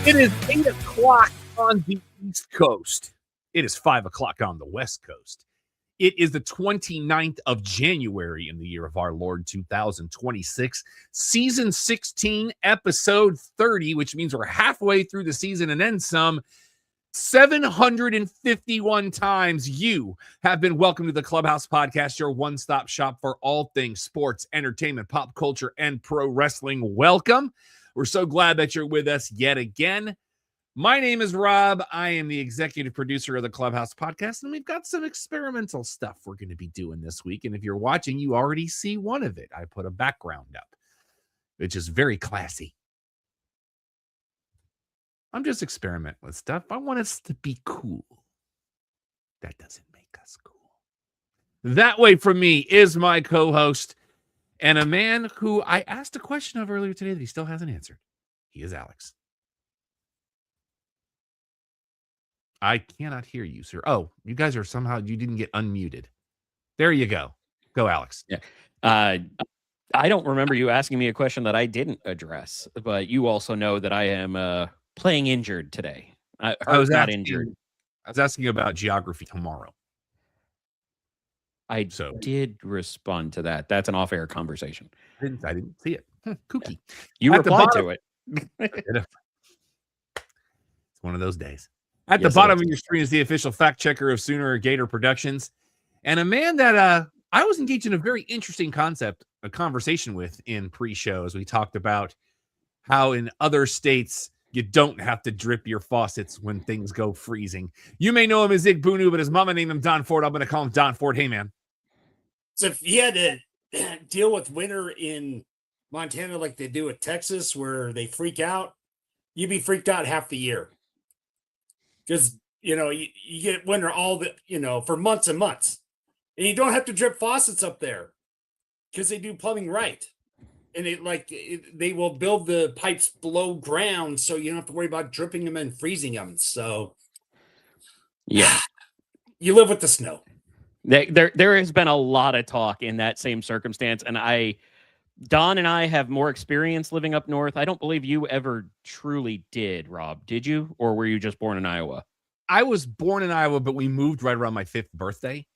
It is 8 o'clock on the East Coast. It is 5 o'clock on the West Coast. It is the 29th of January in the year of our Lord 2026, season 16, episode 30, which means we're halfway through the season and then some. 751 times you have been welcome to the Clubhouse Podcast, your one-stop shop for all things sports, entertainment, pop culture, and pro wrestling. Welcome. We're so glad that you're with us yet again. My name is Rob. I am the executive producer of the Clubhouse Podcast, and we've got some experimental stuff we're going to be doing this week. And if you're watching, you already see one of it. I put a background up, which is very classy. I'm just experimenting with stuff. I want us to be cool. That doesn't make us cool. That way from me is my co-host and a man who I asked a question of earlier today that he still hasn't answered. He is Alex. I cannot hear you, sir. Oh, you guys are somehow, you didn't get unmuted. There you go. Go, Alex. Yeah. I don't remember you asking me a question that I didn't address, but you also know that I am playing injured today. I was not injured. I was asking about geography tomorrow. I did respond to that. That's an off-air conversation. I didn't see it. Kooky. You replied to it. It's one of those days. At the bottom of your screen is the official fact checker of Sooner Gator Productions, and a man that I was engaged in a very interesting conversation with in pre-show as we talked about how in other states you don't have to drip your faucets when things go freezing. You may know him as Zig Bunu, but his mama named him Don Ford. I'm going to call him Don Ford. Hey, man. So if you had to deal with winter in Montana like they do at Texas, where they freak out, you'd be freaked out half the year. Because, you get winter for months and months. And you don't have to drip faucets up there because they do plumbing right. And they will build the pipes below ground so you don't have to worry about dripping them and freezing them. So, yeah, you live with the snow. There has been a lot of talk in that same circumstance, and Don and I have more experience living up north. I don't believe you ever truly did, Rob. Did you, or were you just born in Iowa? I was born in Iowa, but we moved right around my 5th birthday.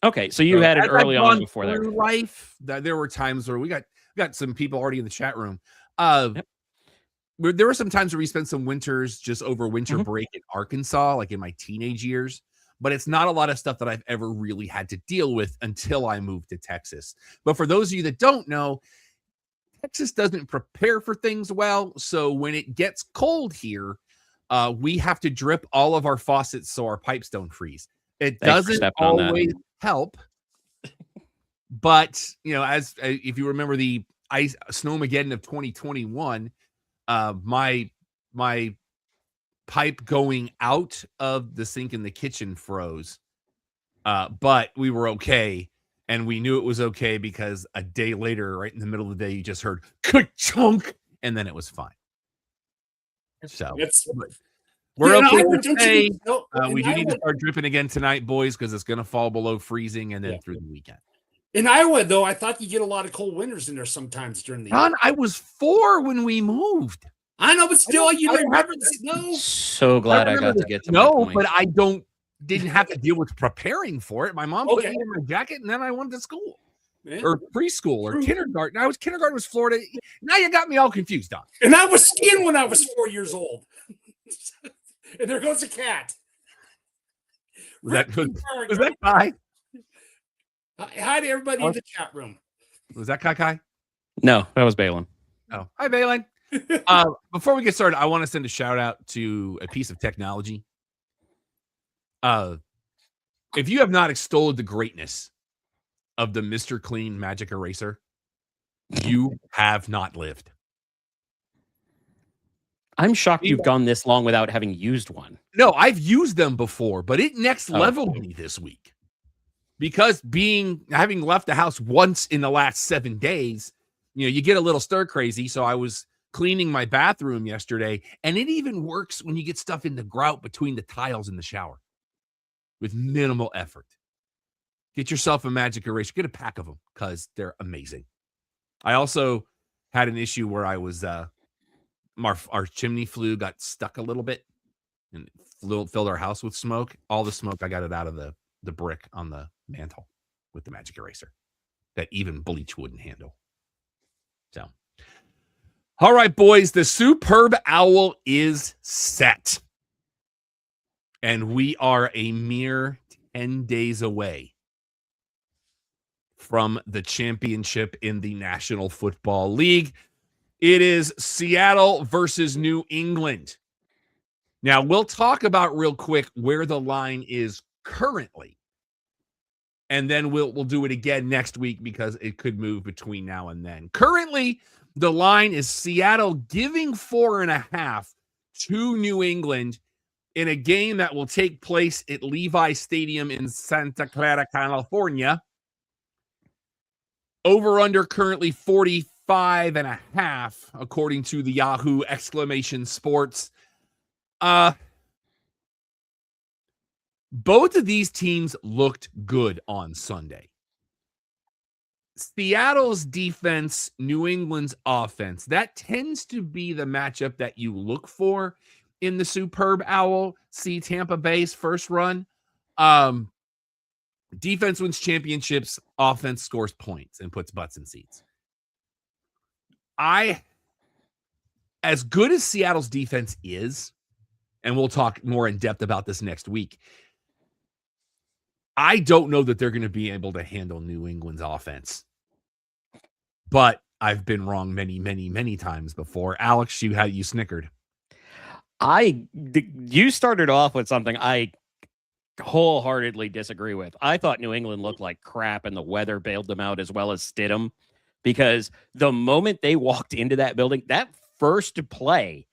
Okay, so you had it early on before that. Life, there were times where we got some people already in the chat room. There were some times where we spent some winters just over winter break in Arkansas, like in my teenage years. But it's not a lot of stuff that I've ever really had to deal with until I moved to Texas. But for those of you that don't know, Texas doesn't prepare for things well. So when it gets cold here, we have to drip all of our faucets so our pipes don't freeze. It doesn't always help. But, if you remember the Snowmageddon of 2021, my pipe going out of the sink in the kitchen froze. But we were okay. And we knew it was okay because a day later, right in the middle of the day, you just heard ka-chunk, and then it was fine. So we're okay today. We do need to start dripping again tonight, boys, because it's going to fall below freezing and then through the weekend. In Iowa, though, I thought you get a lot of cold winters in there sometimes during the year. I was 4 when we moved. I know, but still, you remember the snow. So glad I got to get to snow, but I didn't have to deal with preparing for it. My mom put me in my jacket, and then I went to school or preschool or kindergarten. Kindergarten was Florida. Now you got me all confused, Don. And I was skiing when I was 4 years old. And there goes a cat. Was that Kai? Hi to everybody in the chat room. Was that Kai? No, that was Balin. Oh, hi, Balin. Before we get started, I want to send a shout out to a piece of technology. If you have not extolled the greatness of the Mr. Clean Magic Eraser, you have not lived. I'm shocked you've gone this long without having used one. No, I've used them before, but it next leveled me this week. Because having left the house once in the last 7 days, you get a little stir crazy. So I was cleaning my bathroom yesterday, and it even works when you get stuff in the grout between the tiles in the shower with minimal effort. Get yourself a magic eraser. Get a pack of them because they're amazing. I also had an issue where I was our chimney flue got stuck a little bit and filled our house with smoke. All the smoke, I got it out of the brick on the mantle with the magic eraser that even bleach wouldn't handle. So, all right, boys, the Superb Owl is set. And we are a mere 10 days away from the championship in the National Football League. It is Seattle versus New England. Now, we'll talk about real quick where the line is currently. And then we'll do it again next week because it could move between now and then. Currently, the line is Seattle giving 4.5 to New England in a game that will take place at Levi Stadium in Santa Clara, California. Over under currently 45.5, according to the Yahoo exclamation sports. Both of these teams looked good on Sunday. Seattle's defense, New England's offense, that tends to be the matchup that you look for in the Superb Owl. See Tampa Bay's first run. Defense wins championships, offense scores points and puts butts in seats. As good as Seattle's defense is, and we'll talk more in depth about this next week, I don't know that they're going to be able to handle New England's offense. But I've been wrong many, many, many times before. Alex, you snickered. You started off with something I wholeheartedly disagree with. I thought New England looked like crap and the weather bailed them out as well as Stidham, because the moment they walked into that building, that first play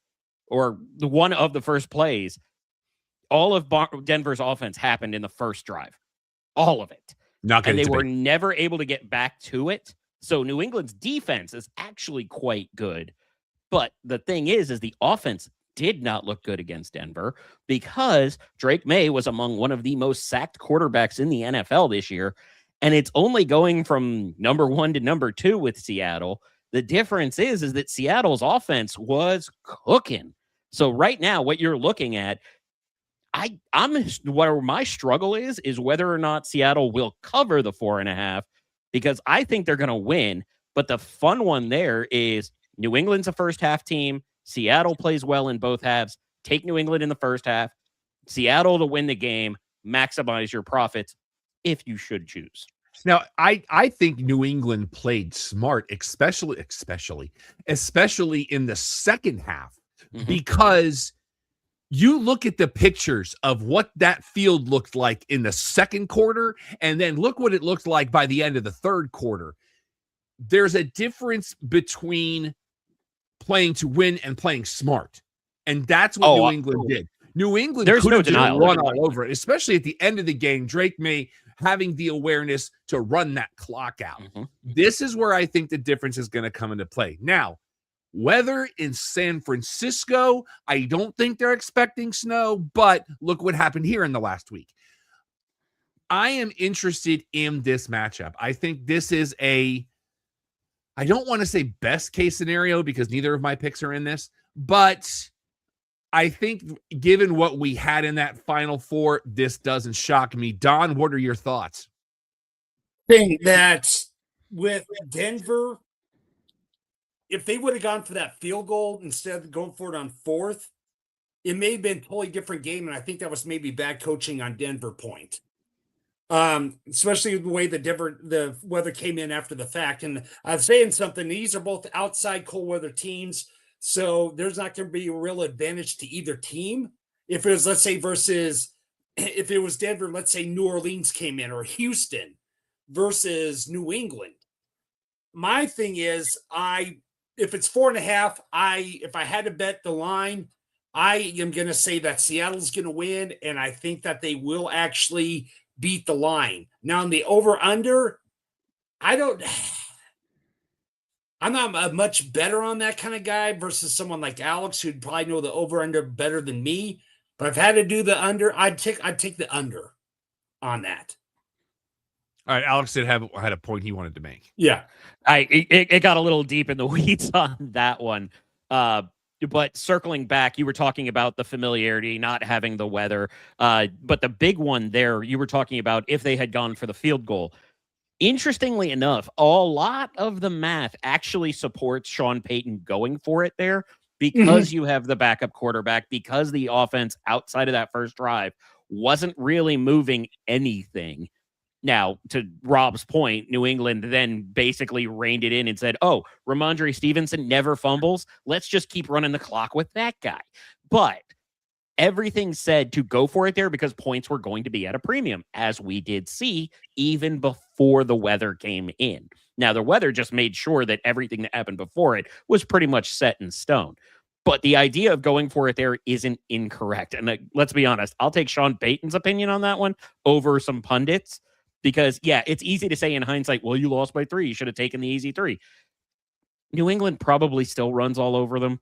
or one of the first plays, all of Denver's offense happened in the first drive. All of it. And they were never able to get back to it. So New England's defense is actually quite good. But the thing is the offense did not look good against Denver because Drake May was among one of the most sacked quarterbacks in the NFL this year. And it's only going from number 1 to number 2 with Seattle. The difference is that Seattle's offense was cooking. So right now, what you're looking at, where my struggle is whether or not Seattle will cover the 4.5, because I think they're going to win. But the fun one there is New England's a first half team. Seattle plays well in both halves. Take New England in the first half. Seattle to win the game. Maximize your profits if you should choose. Now, I think New England played smart, especially in the second half, because you look at the pictures of what that field looked like in the second quarter, and then look what it looked like by the end of the third quarter. There's a difference between playing to win and playing smart. And that's what New England did. New England There's no just denial run all over it, especially at the end of the game. Drake May having the awareness to run that clock out. This is where I think the difference is going to come into play. Now, weather in San Francisco, I don't think they're expecting snow, but look what happened here in the last week. I am interested in this matchup. I think this is I don't want to say best case scenario because neither of my picks are in this, but I think given what we had in that Final Four, this doesn't shock me. Don, what are your thoughts? Thing that with Denver, if they would have gone for that field goal instead of going for it on fourth, it may have been a totally different game. And I think that was maybe bad coaching on Denver point. Especially the way the weather came in after the fact. And I'm saying something, these are both outside cold weather teams. So there's not going to be a real advantage to either team. If it was, let's say, if it was Denver, let's say New Orleans came in, or Houston versus New England. My thing is, if it's 4.5, if I had to bet the line, I am going to say that Seattle's going to win. And I think that they will actually beat the line. Now in the over-under, I'm not much better on that kind of guy versus someone like Alex, who'd probably know the over-under better than me. But I've had to do the under. I'd take the under on that. All right, Alex had a point he wanted to make. Yeah, it got a little deep in the weeds on that one. But circling back, you were talking about the familiarity, not having the weather. But the big one there, you were talking about if they had gone for the field goal. Interestingly enough, a lot of the math actually supports Sean Payton going for it there because you have the backup quarterback, because the offense outside of that first drive wasn't really moving anything. Now, to Rob's point, New England then basically reined it in and said, oh, Ramondre Stevenson never fumbles. Let's just keep running the clock with that guy. But everything said to go for it there because points were going to be at a premium, as we did see even before the weather came in. Now, the weather just made sure that everything that happened before it was pretty much set in stone. But the idea of going for it there isn't incorrect. And let's be honest, I'll take Sean Payton's opinion on that one over some pundits. Because, yeah, it's easy to say in hindsight, well, you lost by 3. You should have taken the easy 3. New England probably still runs all over them.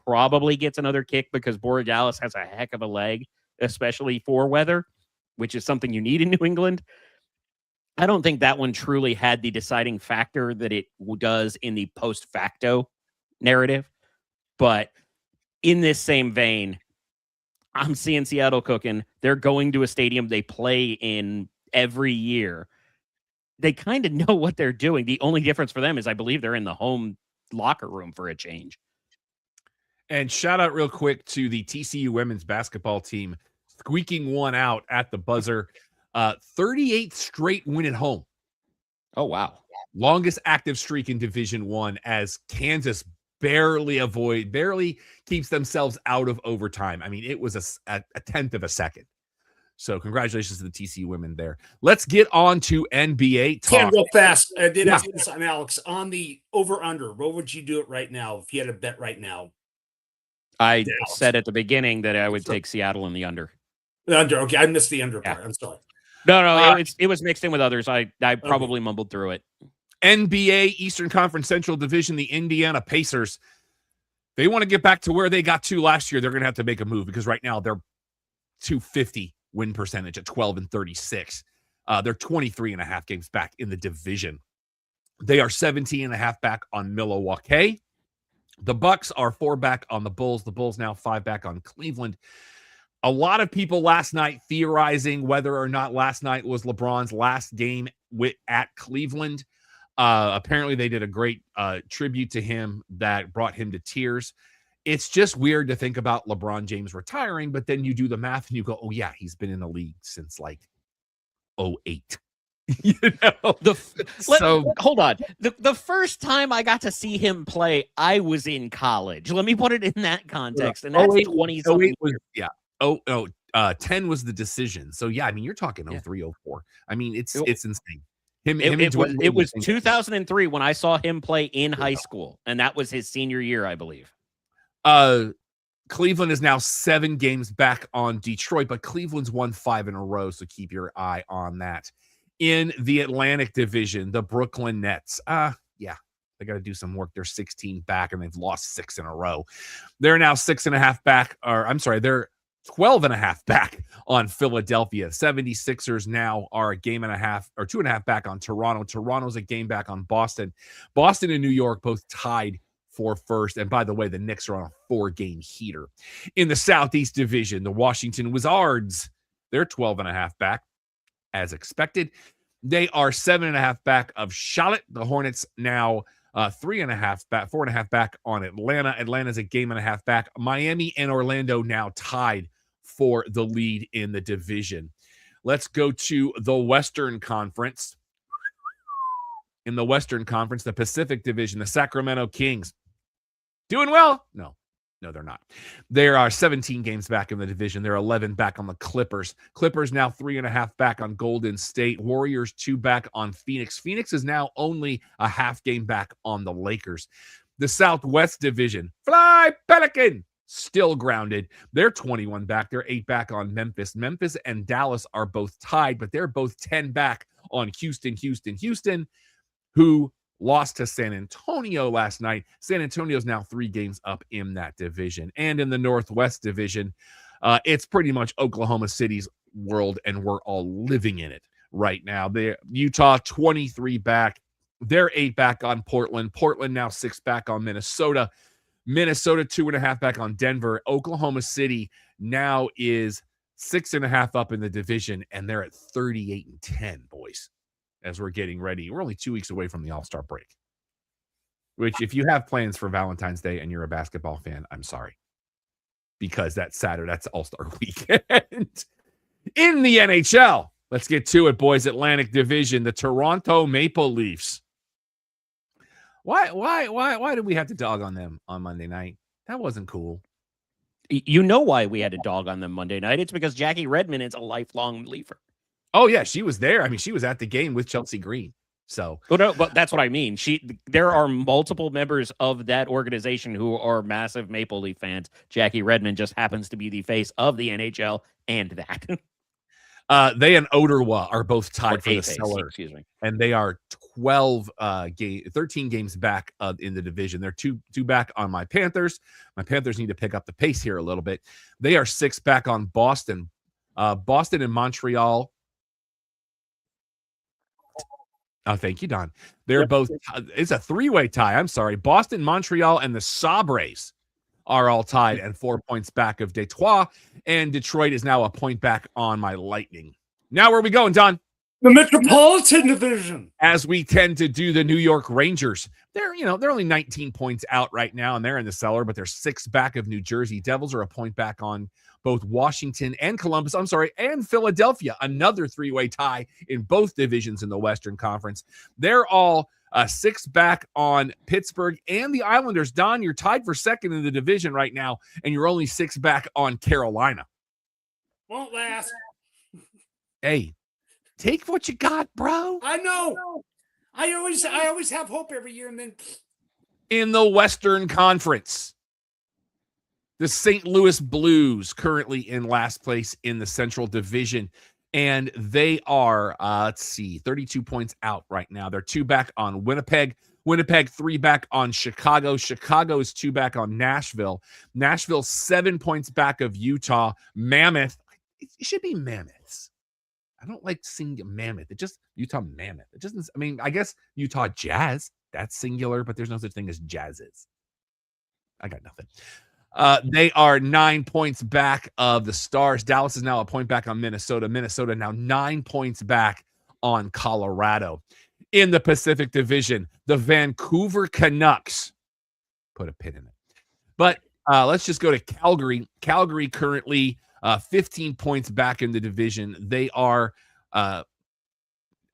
Probably gets another kick because Borregales has a heck of a leg, especially for weather, which is something you need in New England. I don't think that one truly had the deciding factor that it does in the post-facto narrative. But in this same vein, I'm seeing Seattle cooking. They're going to a stadium they play in every year. They kind of know what they're doing. The only difference for them is I believe they're in the home locker room for a change. And shout out real quick to the TCU women's basketball team squeaking one out at the buzzer. 38th straight win at home. Oh, wow. Longest active streak in Division I as Kansas barely keeps themselves out of overtime. I mean, it was a tenth of a second. So congratulations to the TCU women there. Let's get on to NBA talk. Can't go fast. I did ask this on Alex on the over-under. What would you do it right now if you had a bet right now? I said at the beginning that I would take Seattle in the under. The under. Okay, I missed the under part. I'm sorry. No, it was mixed in with others. I probably mumbled through it. NBA Eastern Conference Central Division, the Indiana Pacers. They want to get back to where they got to last year. They're going to have to make a move because right now they're 250 win percentage at 12-36. They're 23.5 games back in the division. They are 17.5 back on Milwaukee. The Bucks are 4 back on the Bulls. The Bulls now 5 back on Cleveland. A lot of people last night theorizing whether or not last night was LeBron's last game at Cleveland. Apparently they did a great tribute to him that brought him to tears. It's just weird to think about LeBron James retiring, but then you do the math and you go, oh, yeah, he's been in the league since like 2008. You know? Hold on. The first time I got to see him play, I was in college. Let me put it in that context. And that's 20-something. 10 was the decision. So, yeah, I mean, you're talking 03, 04. I mean, it's insane. It was 2003 when I saw him play in high school, and that was his senior year, I believe. Cleveland is now 7 games back on Detroit, but Cleveland's won 5 in a row, so keep your eye on that. In the Atlantic Division, the Brooklyn Nets, they got to do some work. They're 16 back, and they've lost 6 in a row. They're now 6.5 back, they're 12.5 back on Philadelphia. 76ers now are a game and a half or 2.5 back on Toronto. Toronto's a game back on Boston. Boston and New York both tied for first. And by the way, the Knicks are on a 4-game heater. In the Southeast Division, the Washington Wizards, they're 12.5 back as expected. They are 7.5 back of Charlotte. The Hornets now 3.5 back, 4.5 back on Atlanta. Atlanta's a game and a half back. Miami and Orlando now tied for the lead in the division. Let's go to the Western Conference. In the Western Conference, the Pacific Division, the Sacramento Kings. Doing well? No, they're not. There are 17 games back in the division. They're 11 back on the Clippers. Clippers now 3.5 back on Golden State. Warriors 2 back on Phoenix. Phoenix is now only a half game back on the Lakers. The Southwest Division. Fly, Pelican! Still grounded. They're 21 back. They're 8 back on Memphis. Memphis and Dallas are both tied, but they're both 10 back on Houston, who lost to San Antonio last night. San Antonio's now 3 games up in that division. And in the Northwest Division, it's pretty much Oklahoma City's world, and we're all living in it right now. Utah 23 back. They're 8 back on Portland. Portland now 6 back on Minnesota. Minnesota 2.5 back on Denver. Oklahoma City now is 6.5 up in the division, and they're at 38-10, boys, as we're getting ready. We're only 2 weeks away from the All-Star break, which if you have plans for Valentine's Day and you're a basketball fan, I'm sorry, because that's Saturday. That's All-Star weekend. In the NHL, let's get to it, boys. Atlantic Division, the Toronto Maple Leafs. Why did we have to dog on them on Monday night? That wasn't cool. You know why we had a dog on them Monday night? It's because Jackie Redmond is a lifelong Leafer. Oh yeah, she was there. I mean, she was at the game with Chelsea Green. So, but that's what I mean. There are multiple members of that organization who are massive Maple Leaf fans. Jackie Redmond just happens to be the face of the NHL and that. They and Ottawa are both tied for the face, cellar. excuse me. And they are 13 games back in the division. They're two back on my Panthers. My Panthers need to pick up the pace here a little bit. They are 6 back on Boston. Boston and Montreal. Oh, thank you, Don. They're both. It's a 3-way tie. I'm sorry. Boston, Montreal, and the Sabres are all tied and 4 points back of Detroit. And Detroit is now a point back on my Lightning. Now, where are we going, Don? The Metropolitan Division. As we tend to do, the New York Rangers. They're only 19 points out right now, and they're in the cellar, but they're 6 back of New Jersey. Devils are a point back on both Washington and Columbus. And Philadelphia. Another 3-way tie in both divisions in the Western Conference. They're all 6 back on Pittsburgh and the Islanders. Don, you're tied for second in the division right now, and you're only 6 back on Carolina. Won't last. Hey, take what you got, bro. I know. I always have hope every year, and then in the Western Conference, the St. Louis Blues currently in last place in the Central Division, and they are 32 points out right now. They're 2 back on Winnipeg. Winnipeg 3 back on Chicago. Chicago is 2 back on Nashville. Nashville 7 points back of Utah. Mammoth. It should be Mammoths. I don't like seeing Mammoth. It just Utah Mammoth. It doesn't. I mean, I guess Utah Jazz. That's singular, but there's no such thing as Jazzes. I got nothing. They are 9 points back of the Stars. Dallas is now a point back on Minnesota. Minnesota now 9 points back on Colorado. In the Pacific Division, the Vancouver Canucks. Put a pin in it. But let's just go to Calgary. Calgary currently 15 points back in the division. They are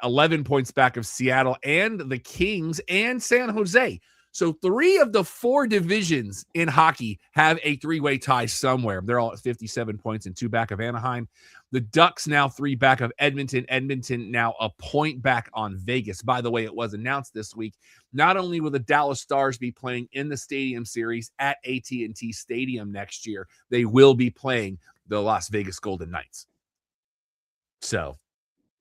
11 points back of Seattle and the Kings and San Jose. So 3 of the 4 divisions in hockey have a 3-way tie somewhere. They're all at 57 points and 2 back of Anaheim. The Ducks now 3 back of Edmonton. Edmonton now a point back on Vegas. By the way, it was announced this week, not only will the Dallas Stars be playing in the Stadium Series at AT&T Stadium next year, they will be playing the Las Vegas Golden Knights. So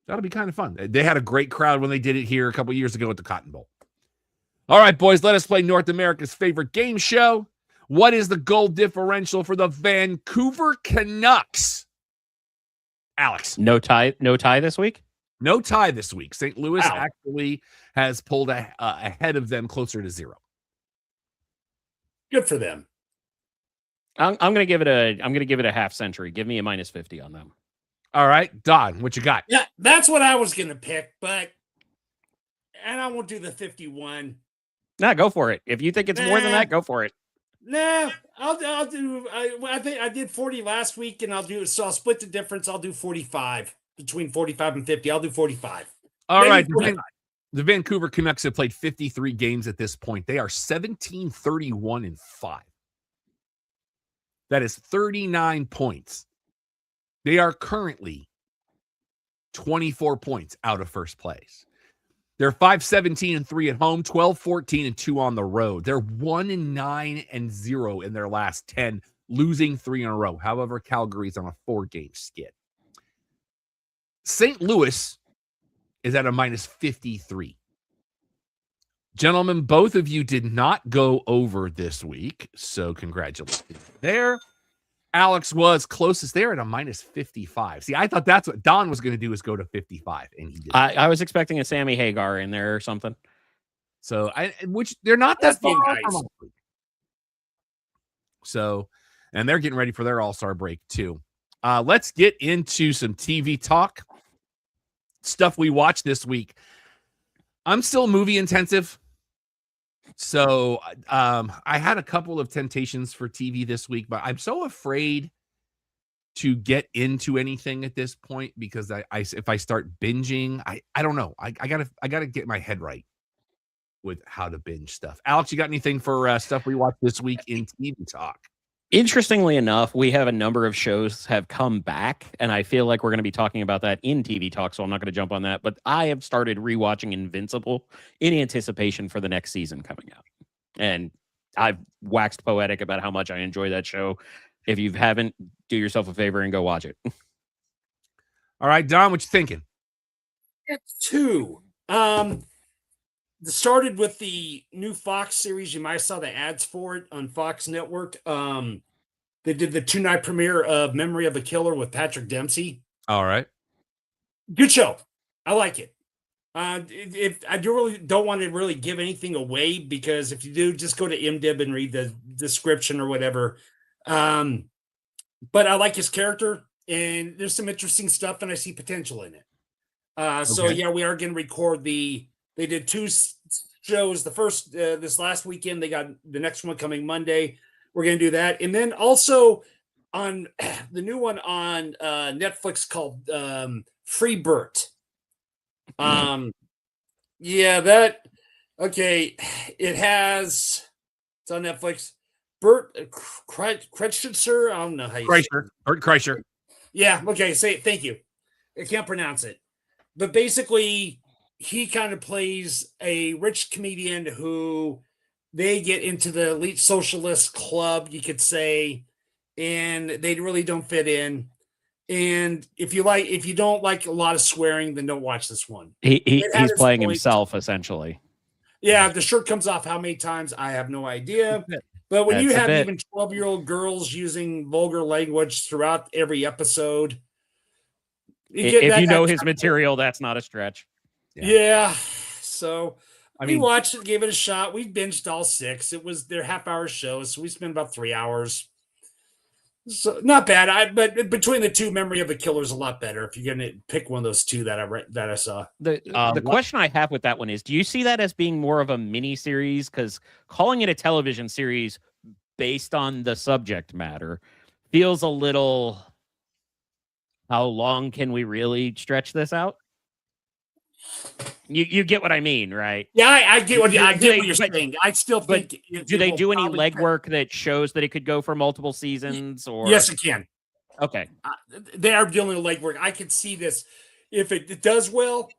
that'll be kind of fun. They had a great crowd when they did it here a couple years ago at the Cotton Bowl. All right, boys, let us play North America's favorite game show. What is the goal differential for the Vancouver Canucks? Alex. No tie this week? No tie this week. St. Louis actually has pulled ahead of them closer to 0. Good for them. I'm gonna give it a half century. Give me a -50 on them. All right, Don, what you got? Yeah, that's what I was gonna pick, and I won't do the 51. Nah, go for it. If you think it's more than that, go for it. Nah, I'll do. I think I did 40 last week, and I'll split the difference. I'll do 45 between 45 and 50. I'll do 45. All right. The Vancouver Canucks have played 53 games at this point. They are 17-31-5. That is 39 points. They are currently 24 points out of first place. They're 5-17-3 at home, 12-14-2 on the road. They're 1-9-0 in their last 10, losing 3 in a row. However, Calgary's on a 4-game skid. St. Louis is at a -53. Gentlemen, both of you did not go over this week, so congratulations there. Alex was closest there at a -55. See, I thought that's what Don was going to do, is go to 55, and he did. I was expecting a Sammy Hagar in there or something. So which they're not that far nice. from. So, and they're getting ready for their All-Star break too. Let's get into some TV talk. Stuff we watched this week. I'm still movie intensive. So I had a couple of temptations for TV this week, but I'm so afraid to get into anything at this point because I if I start binging, I don't know. I gotta get my head right with how to binge stuff. Alex, you got anything for stuff we watched this week in TV talk? Interestingly enough, we have a number of shows have come back, and I feel like we're going to be talking about that in TV talk, so I'm not going to jump on that. But I have started rewatching Invincible in anticipation for the next season coming out. And I've waxed poetic about how much I enjoy that show. If you haven't, do yourself a favor and go watch it. All right, Don, what you thinking? It's two. Started with the new Fox series. You might have saw the ads for it on Fox Network. They did the 2-night premiere of Memory of a Killer with Patrick Dempsey. All right. Good show. I like it. If I don't want to really give anything away, because if you do, just go to IMDb and read the description or whatever. But I like his character, and there's some interesting stuff, and I see potential in it. So yeah, we are going to record They did 2 shows. The first this last weekend. They got the next one coming Monday. We're going to do that, and then also on the new one on Netflix called Freebird. Yeah, that okay. It's on Netflix. Bert Kreischer. I don't know how you say it. Bert Kreischer. Yeah. Okay. Say it. Thank you. I can't pronounce it, but basically, he kind of plays a rich comedian who they get into the elite socialist club, you could say, and they really don't fit in. And if you don't like a lot of swearing, then don't watch this one. He's playing himself essentially. Yeah, the shirt comes off how many times I have no idea. But when you have even 12-year-old girls using vulgar language throughout every episode, if you know his material, that's not a stretch. Yeah. So we watched it, gave it a shot. We binged all 6. They're half-hour shows, so we spent about 3 hours. So not bad. But between the 2, Memory of a Killer is a lot better. If you're gonna pick one of those 2 that I saw. The question I have with that one is: do you see that as being more of a mini series? Because calling it a television series based on the subject matter feels a little. How long can we really stretch this out? You get what I mean, right? Yeah, I get what you're saying. I still think. Do they do any legwork that shows that it could go for multiple seasons? Or yes, it can. Okay, they are doing legwork. I could see this if it does well,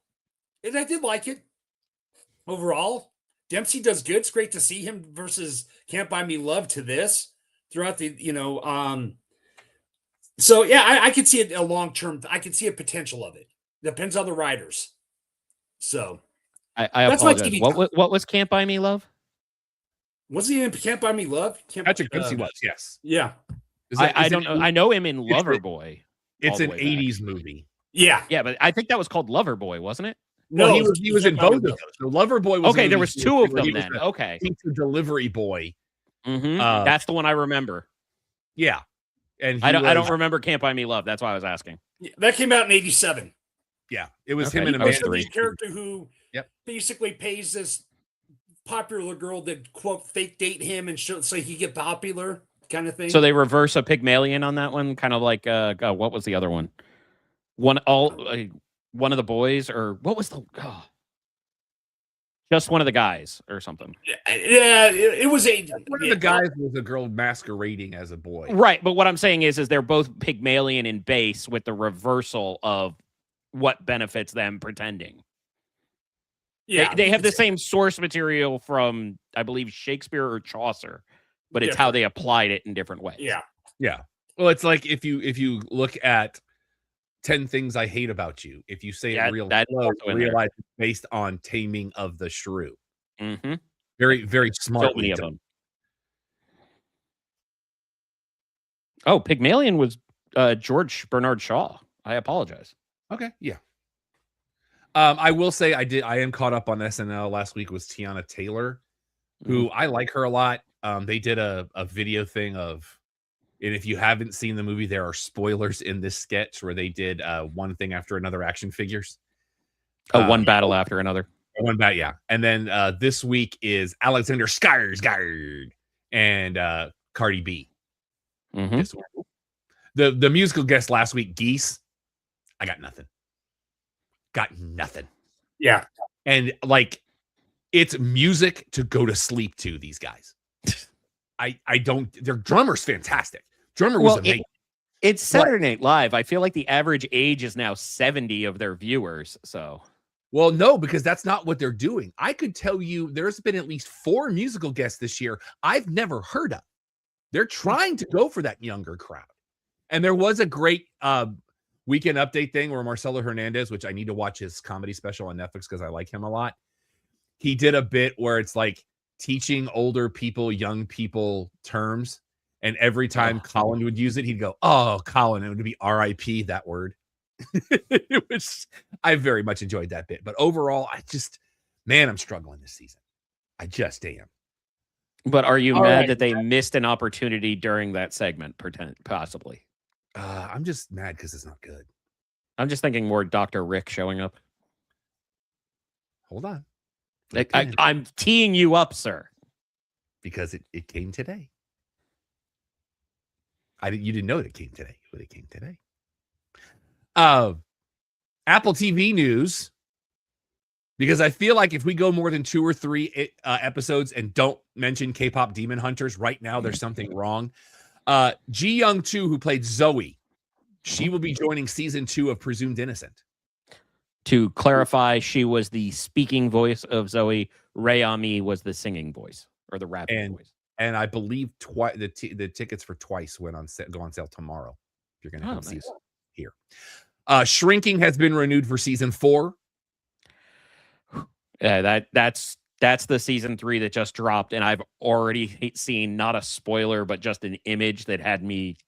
and I did like it overall. Dempsey does good. It's great to see him versus Can't Buy Me Love to this throughout the So yeah, I could see it a long term. I can see a potential of it. Depends on the writers. So I apologize. What was Can't Buy Me Love? Was he in Can't Buy Me Love? Patrick Dempsey was, yes. Yeah. I don't know. I know him in Loverboy. It's an 80s movie. Yeah. Yeah, but I think that was called Loverboy, wasn't it? No, he was in both of those. So Loverboy was okay. There was 2 of them then. Okay. Pizza Delivery Boy. Mm-hmm. That's the one I remember. Yeah. And I don't remember Can't Buy Me Love. That's why I was asking. Yeah, that came out in 87. Yeah, it was him and a character who basically pays this popular girl to quote fake date him and so he get popular kind of thing. So they reverse a Pygmalion on that one, kind of like what was the other one? One of the boys, or what was just one of the guys or something? Yeah, it was one of the guys was a girl masquerading as a boy, right? But what I'm saying is they're both Pygmalion in base with the reversal of what benefits them pretending. Yeah, they have the same source material from, I believe, Shakespeare or Chaucer, but it's how they applied it in different ways. Yeah. Well, it's like if you look at 10 Things I Hate About You, if you say it real slow, realize it's based on Taming of the Shrew. Mm-hmm. Very, very smart. So many of them. Oh, Pygmalion was George Bernard Shaw. I apologize. Okay, yeah. I will say I am caught up on SNL. Last week was Tiana Taylor, who I like her a lot. They did a video thing of, and if you haven't seen the movie, there are spoilers in this sketch where they did one thing after another action figures. One battle after another. One bat, yeah. And then this week is Alexander Skarsgård and Cardi B. Mm-hmm. The musical guest last week, Geese. I got nothing. Yeah. And like, it's music to go to sleep to. These guys. I don't. Their drummer's fantastic. Drummer was amazing. It's Saturday Night Live. I feel like the average age is now 70 of their viewers. So. Well, no, because that's not what they're doing. I could tell you there's been at least 4 musical guests this year I've never heard of. They're trying to go for that younger crowd. And there was a great weekend update thing where Marcelo Hernandez, which I need to watch his comedy special on Netflix because I like him a lot. He did a bit where it's like teaching older people, young people terms. And every time Colin would use it, he'd go, "Oh, Colin," it would be RIP, that word. I very much enjoyed that bit, but overall, I'm struggling this season. I just am. But are you mad that they missed an opportunity during that segment? Possibly. I'm just mad because it's not good. I'm just thinking more Dr. Rick showing up. Hold on. I'm teeing you up, sir. Because it came today. You didn't know that it came today, but it came today. Apple TV news, because I feel like if we go more than 2 or 3 episodes and don't mention K-pop Demon Hunters right now, there's something wrong. Ji Young 2, who played Zoe, she will be joining season 2 of Presumed Innocent. To clarify, she was the speaking voice of Zoe. Ray Ami was the singing voice or the rapping voice. And I believe the tickets for Twice go on sale tomorrow. If you're going to come see us here. Shrinking has been renewed for season 4. That's the season 3 that just dropped, and I've already seen not a spoiler, but just an image that had me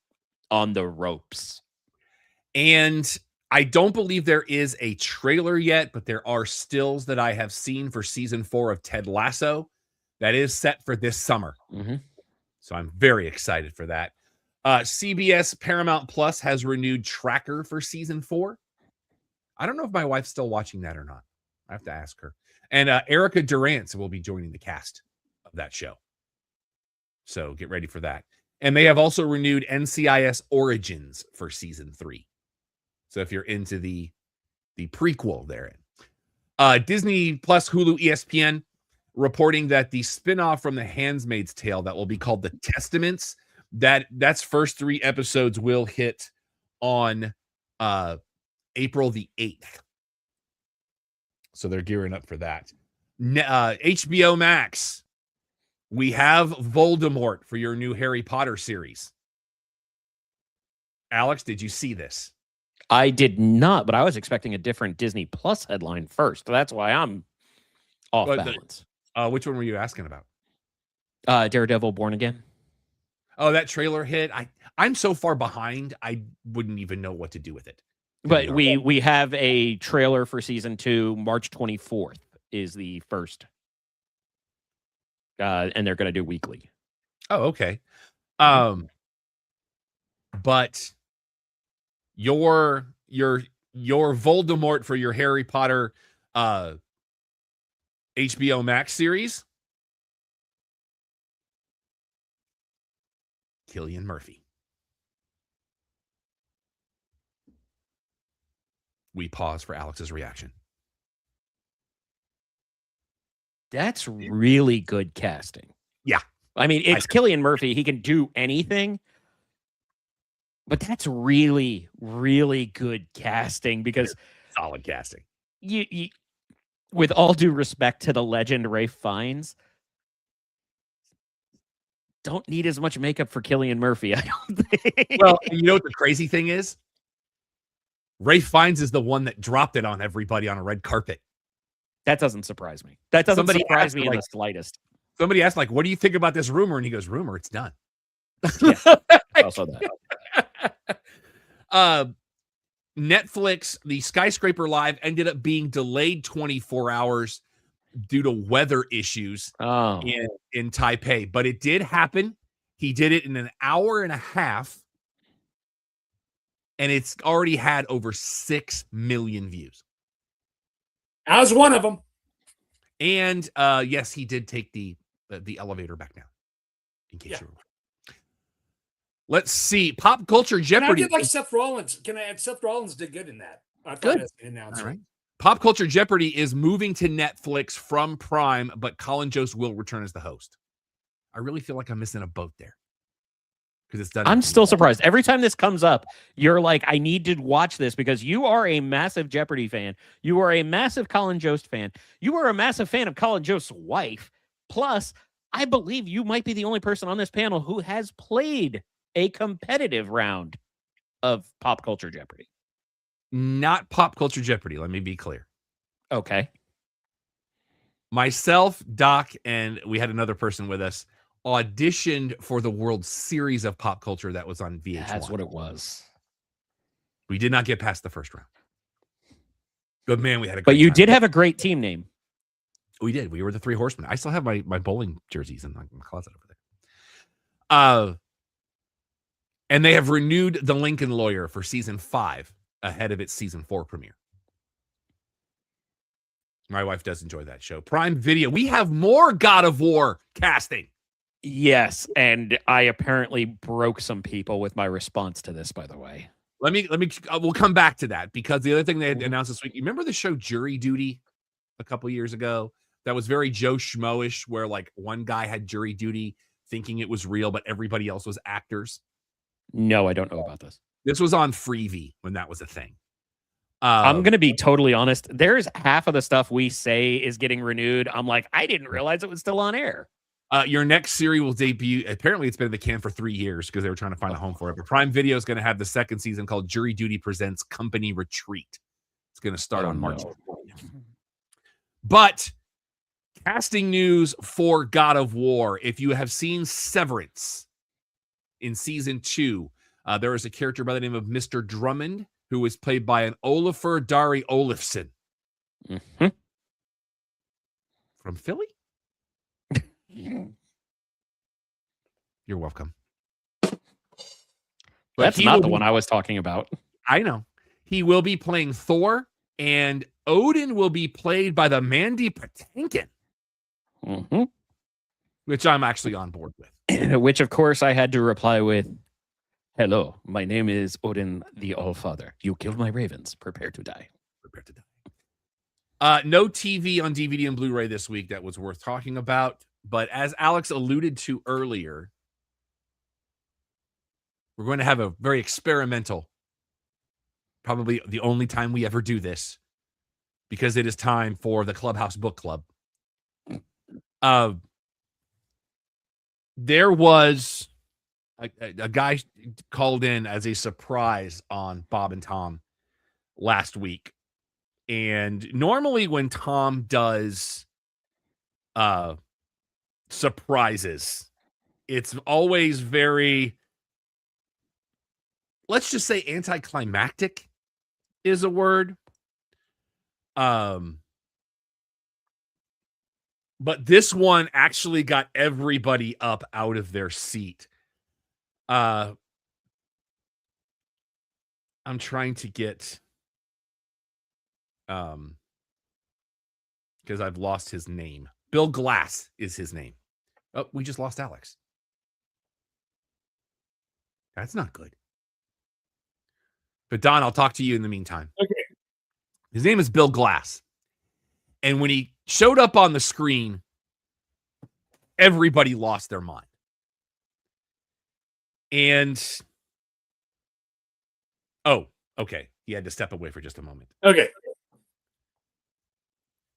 on the ropes. And I don't believe there is a trailer yet, but there are stills that I have seen for season 4 of Ted Lasso that is set for this summer. Mm-hmm. So I'm very excited for that. CBS Paramount Plus has renewed Tracker for season 4. I don't know if my wife's still watching that or not. I have to ask her. And Erica Durance will be joining the cast of that show. So get ready for that. And they have also renewed NCIS Origins for season 3. So if you're into the prequel therein. Disney Plus, Hulu, ESPN reporting that the spinoff from The Handmaid's Tale that will be called The Testaments, that's first 3 episodes will hit on April the 8th. So they're gearing up for that. HBO Max, we have Voldemort for your new Harry Potter series. Alex, did you see this? I did not, but I was expecting a different Disney Plus headline first. So that's why I'm off balance. Which one were you asking about? Daredevil Born Again. Oh, that trailer hit. I'm so far behind, I wouldn't even know what to do with it. But we have a trailer for season 2. March 24th is the first. And they're going to do weekly. Oh, okay. But your Voldemort for your Harry Potter HBO Max series, Cillian Murphy. We pause for Alex's reaction. That's really good casting. Yeah. I mean, it's Cillian Murphy. He can do anything. But that's really, really good casting because solid casting. You, with all due respect to the legend Ralph Fiennes, don't need as much makeup for Cillian Murphy. I don't think. Well, you know what the crazy thing is? Ralph Fiennes is the one that dropped it on everybody on a red carpet. That doesn't surprise me. That doesn't surprise me in the slightest. Somebody asked, what do you think about this rumor? And he goes, rumor, it's done. Yeah, also that. Netflix, the Skyscraper Live ended up being delayed 24 hours due to weather issues in Taipei, but it did happen. He did it in an hour and a half, and it's already had over 6 million views. I was one of them. And yes, he did take the elevator back down. In case you were wondering. Let's see. Pop Culture Jeopardy. And I did like Seth Rollins. Can I add Seth Rollins did good in that? I thought that's an announcer. All right. Pop Culture Jeopardy is moving to Netflix from Prime, but Colin Jost will return as the host. I really feel like I'm missing a boat there. Because it's done. I'm still surprised. Every time this comes up, you're like, I need to watch this because you are a massive Jeopardy fan. You are a massive Colin Jost fan. You are a massive fan of Colin Jost's wife. Plus, I believe you might be the only person on this panel who has played a competitive round of Pop Culture Jeopardy. Not Pop Culture Jeopardy. Let me be clear. Okay. Myself, Doc, and we had another person with us auditioned for the World Series of Pop Culture that was on VH1. That's what it was. We did not get past the first round. But man, we had a great But you time. did have a great team name. We did. We were the Three Horsemen. I still have my bowling jerseys in my closet over there. And they have renewed The Lincoln Lawyer for season 5 ahead of its season 4 premiere. My wife does enjoy that show. Prime Video. We have more God of War casting. Yes, and I apparently broke some people with my response to this, by the way. We'll come back to that because the other thing they had announced this week, you remember the show Jury Duty a couple years ago? That was very Joe Schmo-ish, where like one guy had jury duty thinking it was real, but everybody else was actors. No, I don't know about this. This was on Freevee when that was a thing. I'm going to be totally honest. There's half of the stuff we say is getting renewed. I'm like, I didn't realize it was still on air. Your next series will debut. Apparently, it's been in the can for 3 years because they were trying to find a home for it. But Prime Video is going to have the second season called Jury Duty Presents Company Retreat. It's going to start on March 20th. But casting news for God of War. If you have seen Severance in season 2, there is a character by the name of Mr. Drummond who was played by an Olafur Dari Olafsson. Mm-hmm. From Philly? You're welcome. That's not the one I was talking about. I know. He will be playing Thor, and Odin will be played by the Mandy Patinkin, which I'm actually on board with. Which, of course, I had to reply with, hello, my name is Odin the All-Father. You killed my ravens. Prepare to die. Prepare to die. No TV on DVD and Blu-ray this week that was worth talking about. But as Alex alluded to earlier, we're going to have a very experimental, probably the only time we ever do this, because it is time for the Clubhouse Book Club. There was a guy called in as a surprise on Bob and Tom last week. And normally when Tom does surprises, it's always very, let's just say anticlimactic is a word. But this one actually got everybody up out of their seat. I'm trying to get because I've lost his name. Bill Glass is his name. Oh, we just lost Alex. That's not good. But Don, I'll talk to you in the meantime. Okay. His name is Bill Glass. And when he showed up on the screen, everybody lost their mind. And, oh, okay. He had to step away for just a moment. Okay.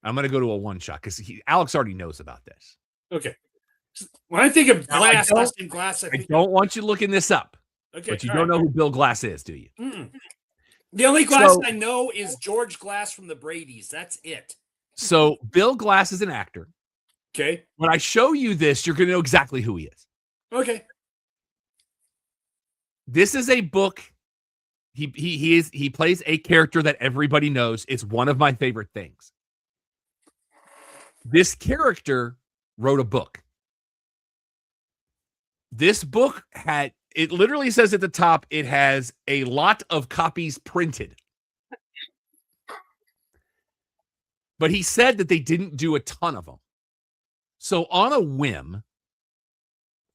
I'm going to go to a one shot because Alex already knows about this. Okay. When I think of Glass, I last name Glass, I think don't want you looking this up. Okay, but you don't know who Bill Glass is, do you? Mm-mm. The only Glass I know is George Glass from the Brady's. That's it. So Bill Glass is an actor. Okay. When I show you this, you're going to know exactly who he is. Okay. This is a book. He plays a character that everybody knows. It's one of my favorite things. This character wrote a book. This book it literally says at the top, it has a lot of copies printed. But he said that they didn't do a ton of them. So on a whim,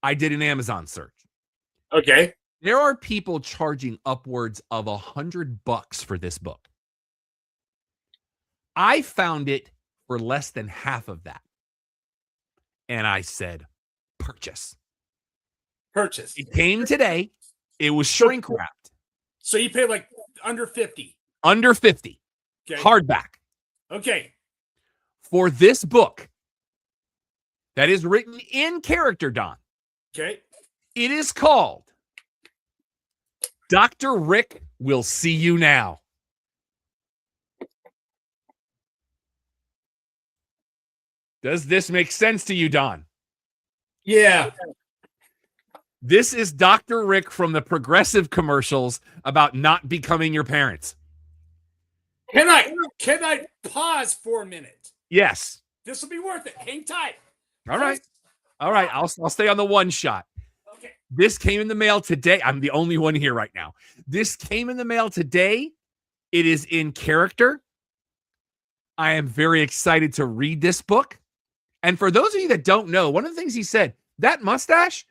I did an Amazon search. Okay. There are people charging upwards of $100 for this book. I found it for less than half of that. And I said, purchase. Purchase. It came today. It was shrink wrapped. So you paid like under 50. Under 50. Okay. Hardback. Okay. For this book that is written in character, Don. Okay. It is called Dr. Rick Will See You Now. Does this make sense to you, Don? Yeah. This is Dr. Rick from the Progressive commercials about not becoming your parents. Can I pause for a minute? Yes. This will be worth it. Hang tight. All right. All right. I'll stay on the one shot. Okay. This came in the mail today. I'm the only one here right now. This came in the mail today. It is in character. I am very excited to read this book. And for those of you that don't know, one of the things he said, that mustache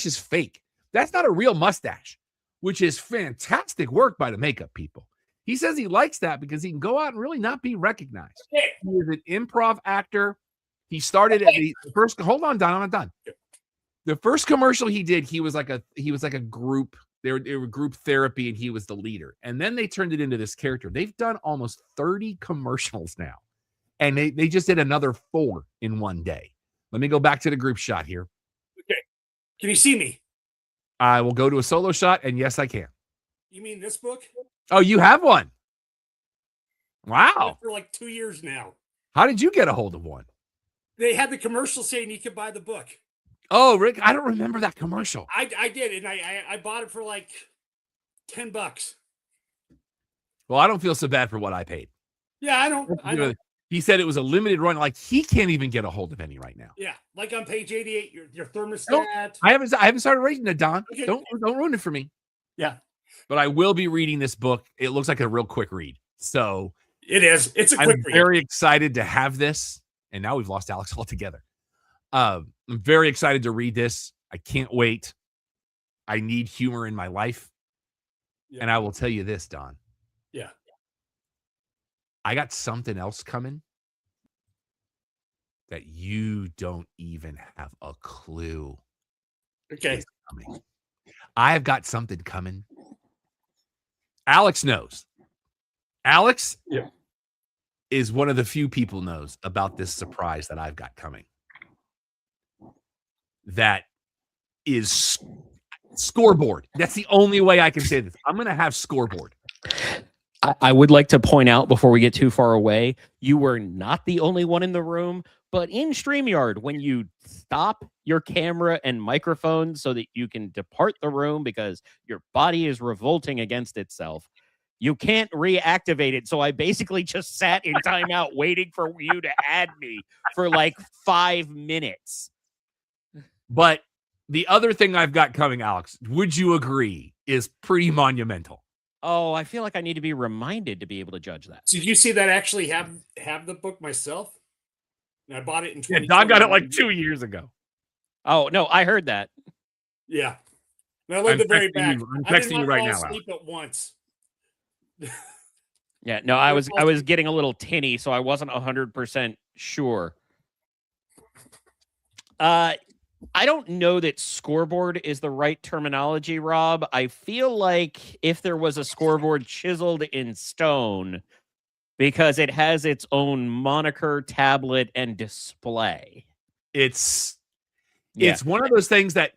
is fake. That's not a real mustache, which is fantastic work by the makeup people. He says he likes that because he can go out and really not be recognized. Okay. He is an improv actor. He started at the first. Hold on, Don. I'm not done. The first commercial he did, he was like a group. They were group therapy, and he was the leader. And then they turned it into this character. They've done almost 30 commercials now, and they just did another 4 in one day. Let me go back to the group shot here. Okay. Can you see me? I will go to a solo shot, and yes, I can. You mean this book? Oh, you have one. Wow. For like 2 years now. How did you get a hold of one? They had the commercial saying you could buy the book. Oh, Rick, I don't remember that commercial. I did, and I bought it for like $10. Well, I don't feel so bad for what I paid. Yeah, I don't. He said it was a limited run. Like, he can't even get a hold of any right now. Yeah, like on page 88, your thermostat. Nope. I haven't started reading it, Don. Okay. Don't ruin it for me. Yeah. But I will be reading this book. It looks like a real quick read. So it is. It's a quick I'm read. Very excited to have this. And now we've lost Alex altogether. I'm very excited to read this. I can't wait. I need humor in my life. Yeah. And I will tell you this, Don. Yeah. I got something else coming that you don't even have a clue. Okay. I've got something coming. Alex knows. Alex is one of the few people knows about this surprise that I've got coming. That is scoreboard. That's the only way I can say this. I'm going to have scoreboard. I would like to point out before we get too far away, you were not the only one in the room, but in StreamYard, when you stop your camera and microphone so that you can depart the room because your body is revolting against itself, you can't reactivate it. So I basically just sat in timeout waiting for you to add me for like 5 minutes. But the other thing I've got coming, Alex, would you agree, is pretty monumental? Oh, I feel like I need to be reminded to be able to judge that. So did you see that I actually have the book myself? And I bought it in 2020. Yeah, Don got it like 2 years ago. Oh, no, I heard that. Yeah. And I looked at the very back. I'm texting you right now. Sleep at once. Yeah, no, I was getting a little tinny, so I wasn't 100% sure. I don't know that scoreboard is the right terminology, Rob. I feel like if there was a scoreboard chiseled in stone, because it has its own moniker, tablet, and display. It's one of those things that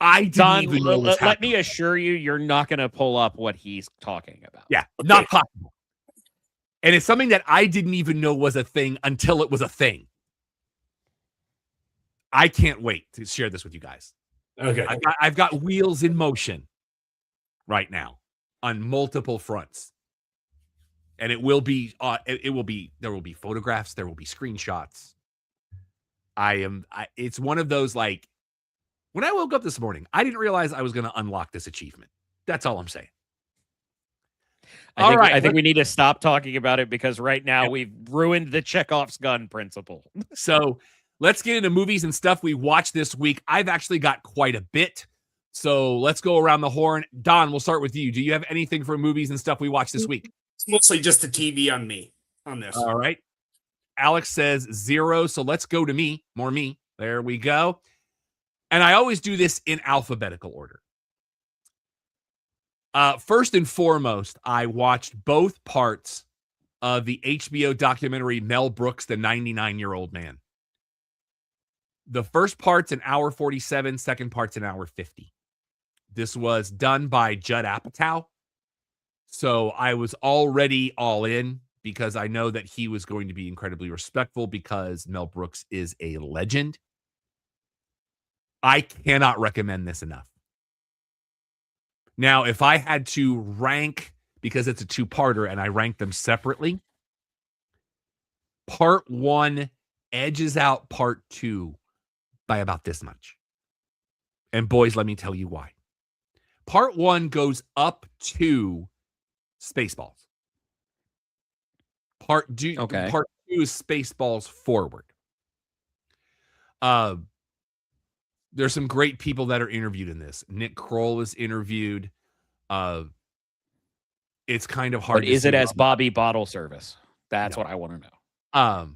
I didn't even know was happening. Let me assure you, you're not going to pull up what he's talking about. Yeah, not possible. And it's something that I didn't even know was a thing until it was a thing. I can't wait to share this with you guys. Okay. I've got wheels in motion right now on multiple fronts. And there will be photographs, there will be screenshots. It's one of those, like, when I woke up this morning, I didn't realize I was going to unlock this achievement. That's all I'm saying. I think we need to stop talking about it because right now we've ruined the Chekhov's gun principle. So let's get into movies and stuff we watched this week. I've actually got quite a bit. So let's go around the horn. Don, we'll start with you. Do you have anything for movies and stuff we watched this week? It's mostly just the TV on me on this. All right. Alex says 0. So let's go to me. More me. There we go. And I always do this in alphabetical order. First and foremost, I watched both parts of the HBO documentary Mel Brooks, the 99-Year-Old Man. The first part's an hour 47, second part's an hour 50. This was done by Judd Apatow. So I was already all in because I know that he was going to be incredibly respectful because Mel Brooks is a legend. I cannot recommend this enough. Now, if I had to rank, because it's a two-parter and I rank them separately, part 1 edges out part 2 by about this much. And boys, let me tell you why. Part 1 goes up to Spaceballs. Part 2 is Spaceballs forward. There's some great people that are interviewed in this. Nick Kroll is interviewed. It's kind of hard. But is it as Bobby Bottle Service? That's what I want to know.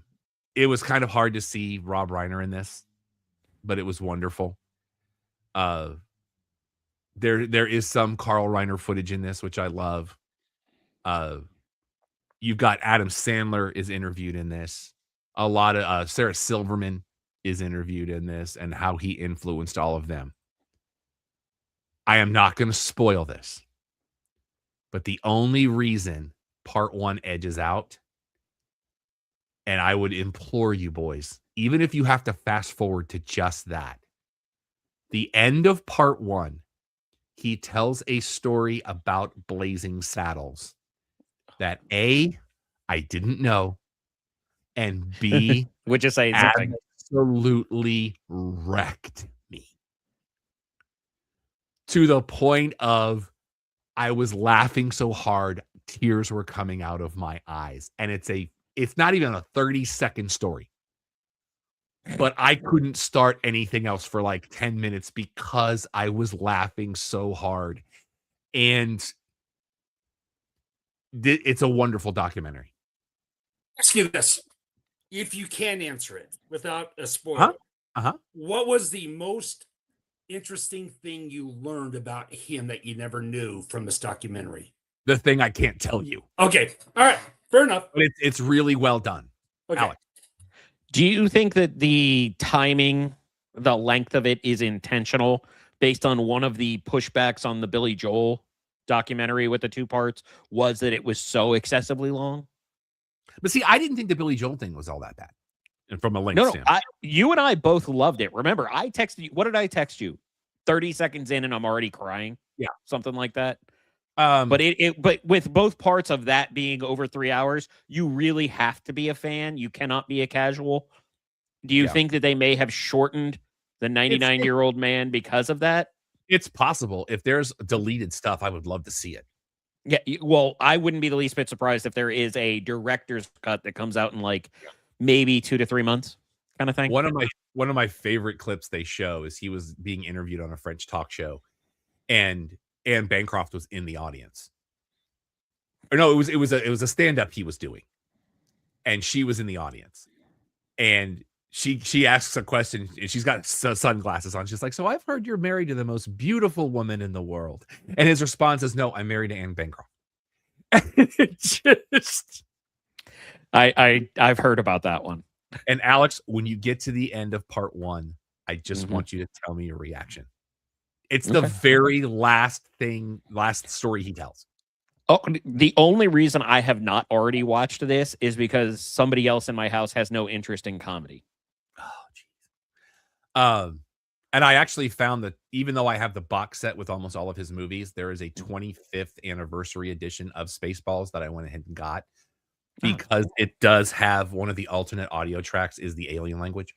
It was kind of hard to see Rob Reiner in this, but it was wonderful. There is some Carl Reiner footage in this, which I love. You've got Adam Sandler is interviewed in this. A lot of Sarah Silverman is interviewed in this and how he influenced all of them. I am not going to spoil this, but the only reason part 1 edges out, and I would implore you boys, even if you have to fast forward to just that, the end of part 1, he tells a story about Blazing Saddles that A, I didn't know, and B, would you say something? Absolutely wrecked me to the point of I was laughing so hard tears were coming out of my eyes. And it's not even a 30-second story, but I couldn't start anything else for like 10 minutes because I was laughing so hard. And it's a wonderful documentary. Ask you this, if you can answer it without a spoiler. What was the most interesting thing you learned about him that you never knew from this documentary? The thing I can't tell you. Okay. All right. Fair enough. But it's really well done. Okay. Alex. Do you think that the timing, the length of it is intentional based on one of the pushbacks on the Billy Joel documentary with the 2 parts was that it was so excessively long? But see, I didn't think the Billy Joel thing was all that bad. And from a length standpoint. You and I both loved it. Remember, I texted you. What did I text you? 30 seconds in and I'm already crying. Yeah. Something like that. But but with both parts of that being over 3 hours, you really have to be a fan. You cannot be a casual. Do you think that they may have shortened the 99-year-old man because of that? It's possible. If there's deleted stuff, I would love to see it. Yeah, well, I wouldn't be the least bit surprised if there is a director's cut that comes out in like maybe 2 to 3 months kind of thing. One of my favorite clips they show is he was being interviewed on a French talk show, and Anne Bancroft was in the audience. Or no, it was a stand-up he was doing, and she was in the audience, and she asks a question, and she's got sunglasses on. She's like, "So I've heard you're married to the most beautiful woman in the world," and his response is, "No, I'm married to Anne Bancroft." I've heard about that one. And Alex, when you get to the end of part 1, I just want you to tell me your reaction. It's the very last story he tells. Oh, the only reason I have not already watched this is because somebody else in my house has no interest in comedy. Oh, jeez. And I actually found that even though I have the box set with almost all of his movies, there is a 25th anniversary edition of Spaceballs that I went ahead and got because it does have one of the alternate audio tracks is the alien language.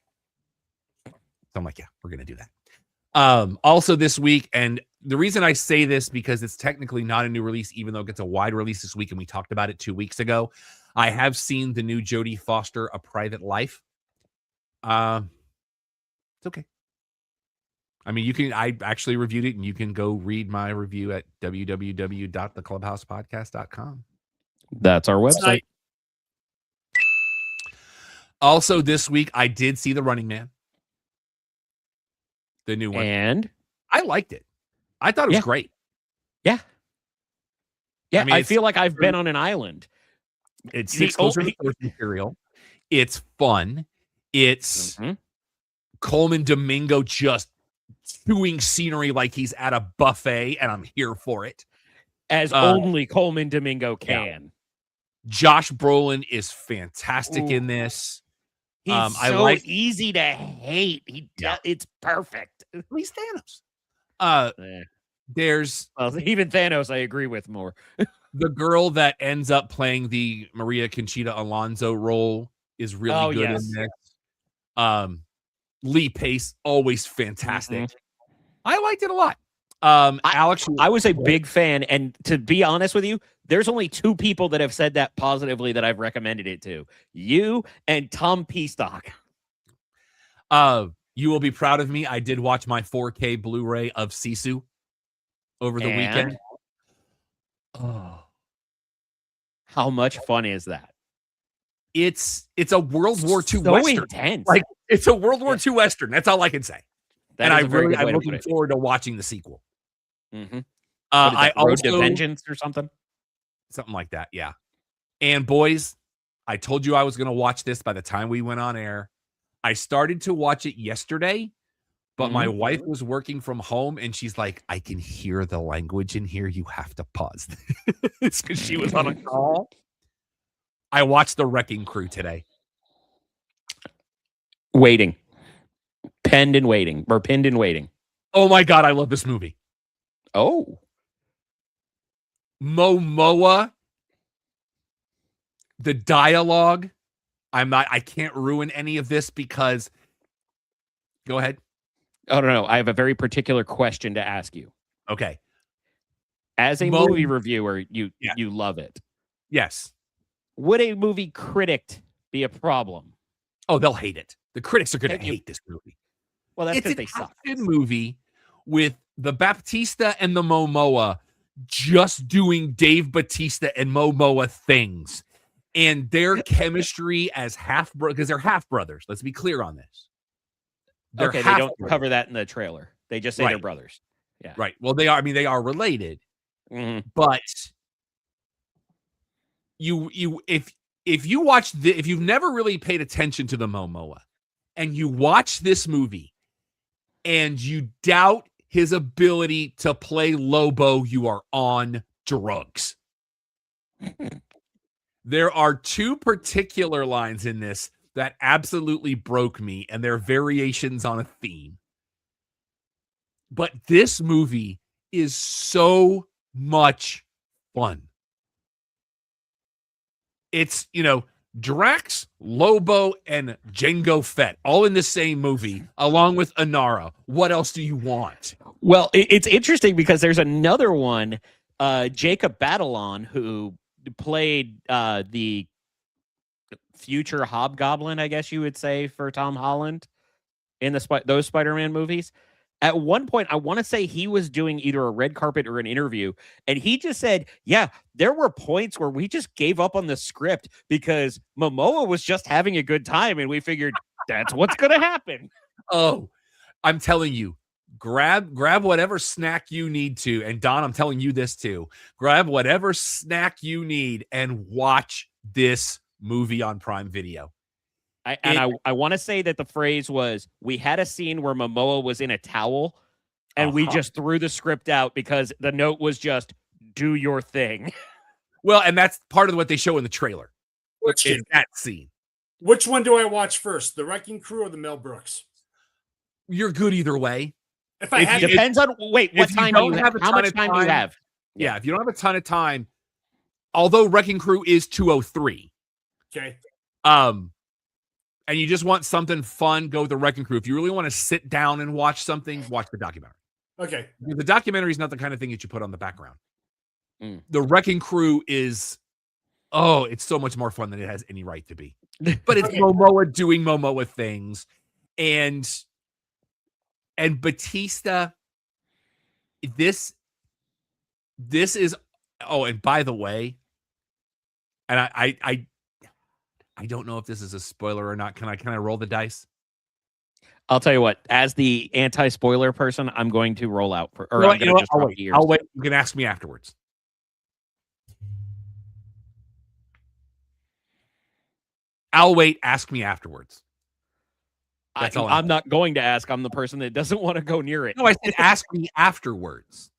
So I'm like, yeah, we're gonna do that. Also this week, and the reason I say this because it's technically not a new release, even though it gets a wide release this week, and we talked about it 2 weeks ago. I have seen the new Jodie Foster, A Private Life. It's okay. I mean, I actually reviewed it, and you can go read my review at www.theclubhousepodcast.com. That's our website. Also this week, I did see The Running Man. The new one. And I liked it. I thought it was great. Yeah. Yeah, I mean, I feel like I've been on an island. It sticks closer to the source material. It's fun. It's Coleman Domingo just chewing scenery like he's at a buffet, and I'm here for it. As only Coleman Domingo can. Yeah. Josh Brolin is fantastic in this. He's so easy to hate. It's perfect. He's Thanos. There's even Thanos I agree with more. The girl that ends up playing the Maria Conchita Alonso role is really good in this. Lee Pace, always fantastic. I liked it a lot. Alex, I was a big fan, and to be honest with you, there's only 2 people that have said that positively that I've recommended it to. You and Tom Peastock. You will be proud of me. I did watch my 4K Blu-ray of Sisu over the weekend. Oh. How much fun is that? It's a World War II so Western. Intense. Like, it's a World War II Western. That's all I can say. And I'm looking forward to watching the sequel. I Road to Vengeance or something like that. Yeah. And boys, I told you I was going to watch this by the time we went on air. I started to watch it yesterday, but my wife was working from home, and she's like, I can hear the language in here. You have to pause. It's because she was on a call. I watched The Wrecking Crew today. Waiting. Pinned and waiting. Oh my God, I love this movie. Oh. Momoa. The dialogue. I can't ruin any of this because go ahead. Oh no, I have a very particular question to ask you. Okay. As a movie reviewer, you love it. Yes. Would a movie critic be a problem? Oh, they'll hate it. The critics are going to hate this movie. Well, that's because they suck. It's an action movie with the Baptista and the Momoa just doing Dave Bautista and Momoa things. And their chemistry as because they're half brothers. Let's be clear on this. They don't cover that in the trailer. They just say they're brothers. Yeah. Right. Well, they are. I mean, they are related. But if you watch if you've never really paid attention to the Momoa and you watch this movie and you doubt his ability to play Lobo, you are on drugs. There are 2 particular lines in this that absolutely broke me, and they're variations on a theme. But this movie is so much fun. It's, Drax, Lobo, and Jango Fett all in the same movie, along with Inara. What else do you want? Well, it's interesting because there's another one, Jacob Batalon, who played the future Hobgoblin, I guess you would say, for Tom Holland in those Spider-Man movies. At one point, I want to say he was doing either a red carpet or an interview, and he just said, yeah, there were points where we just gave up on the script because Momoa was just having a good time, and we figured that's what's going to happen. Oh, I'm telling you, grab whatever snack you need to, and Don, I'm telling you this too, grab whatever snack you need and watch this movie on Prime Video. I want to say that the phrase was, we had a scene where Momoa was in a towel and we just threw the script out because the note was just, do your thing. Well, and that's part of what they show in the trailer. Which is that scene. Which one do I watch first? The Wrecking Crew or the Mel Brooks? You're good either way. It depends on what time you have. How much time do you have? Yeah, if you don't have a ton of time, although Wrecking Crew is 203. Okay. and you just want something fun, go with the Wrecking Crew. If you really want to sit down and watch something, watch the documentary. Okay. The documentary is not the kind of thing that you put on the background. Mm. The Wrecking Crew is, it's so much more fun than it has any right to be. But it's Okay. Momoa doing Momoa things, and Batista. This is. Oh, and by the way, and I don't know if this is a spoiler or not. Can I roll the dice? I'll tell you what. As the anti-spoiler person, I'm going to roll out for. Or You know I'm what, going to just drop wait. the ears. I'll wait. You can ask me afterwards. I'll wait. Ask me afterwards. That's all I'm not going to ask. I'm the person that doesn't want to go near it. No, I said ask me afterwards.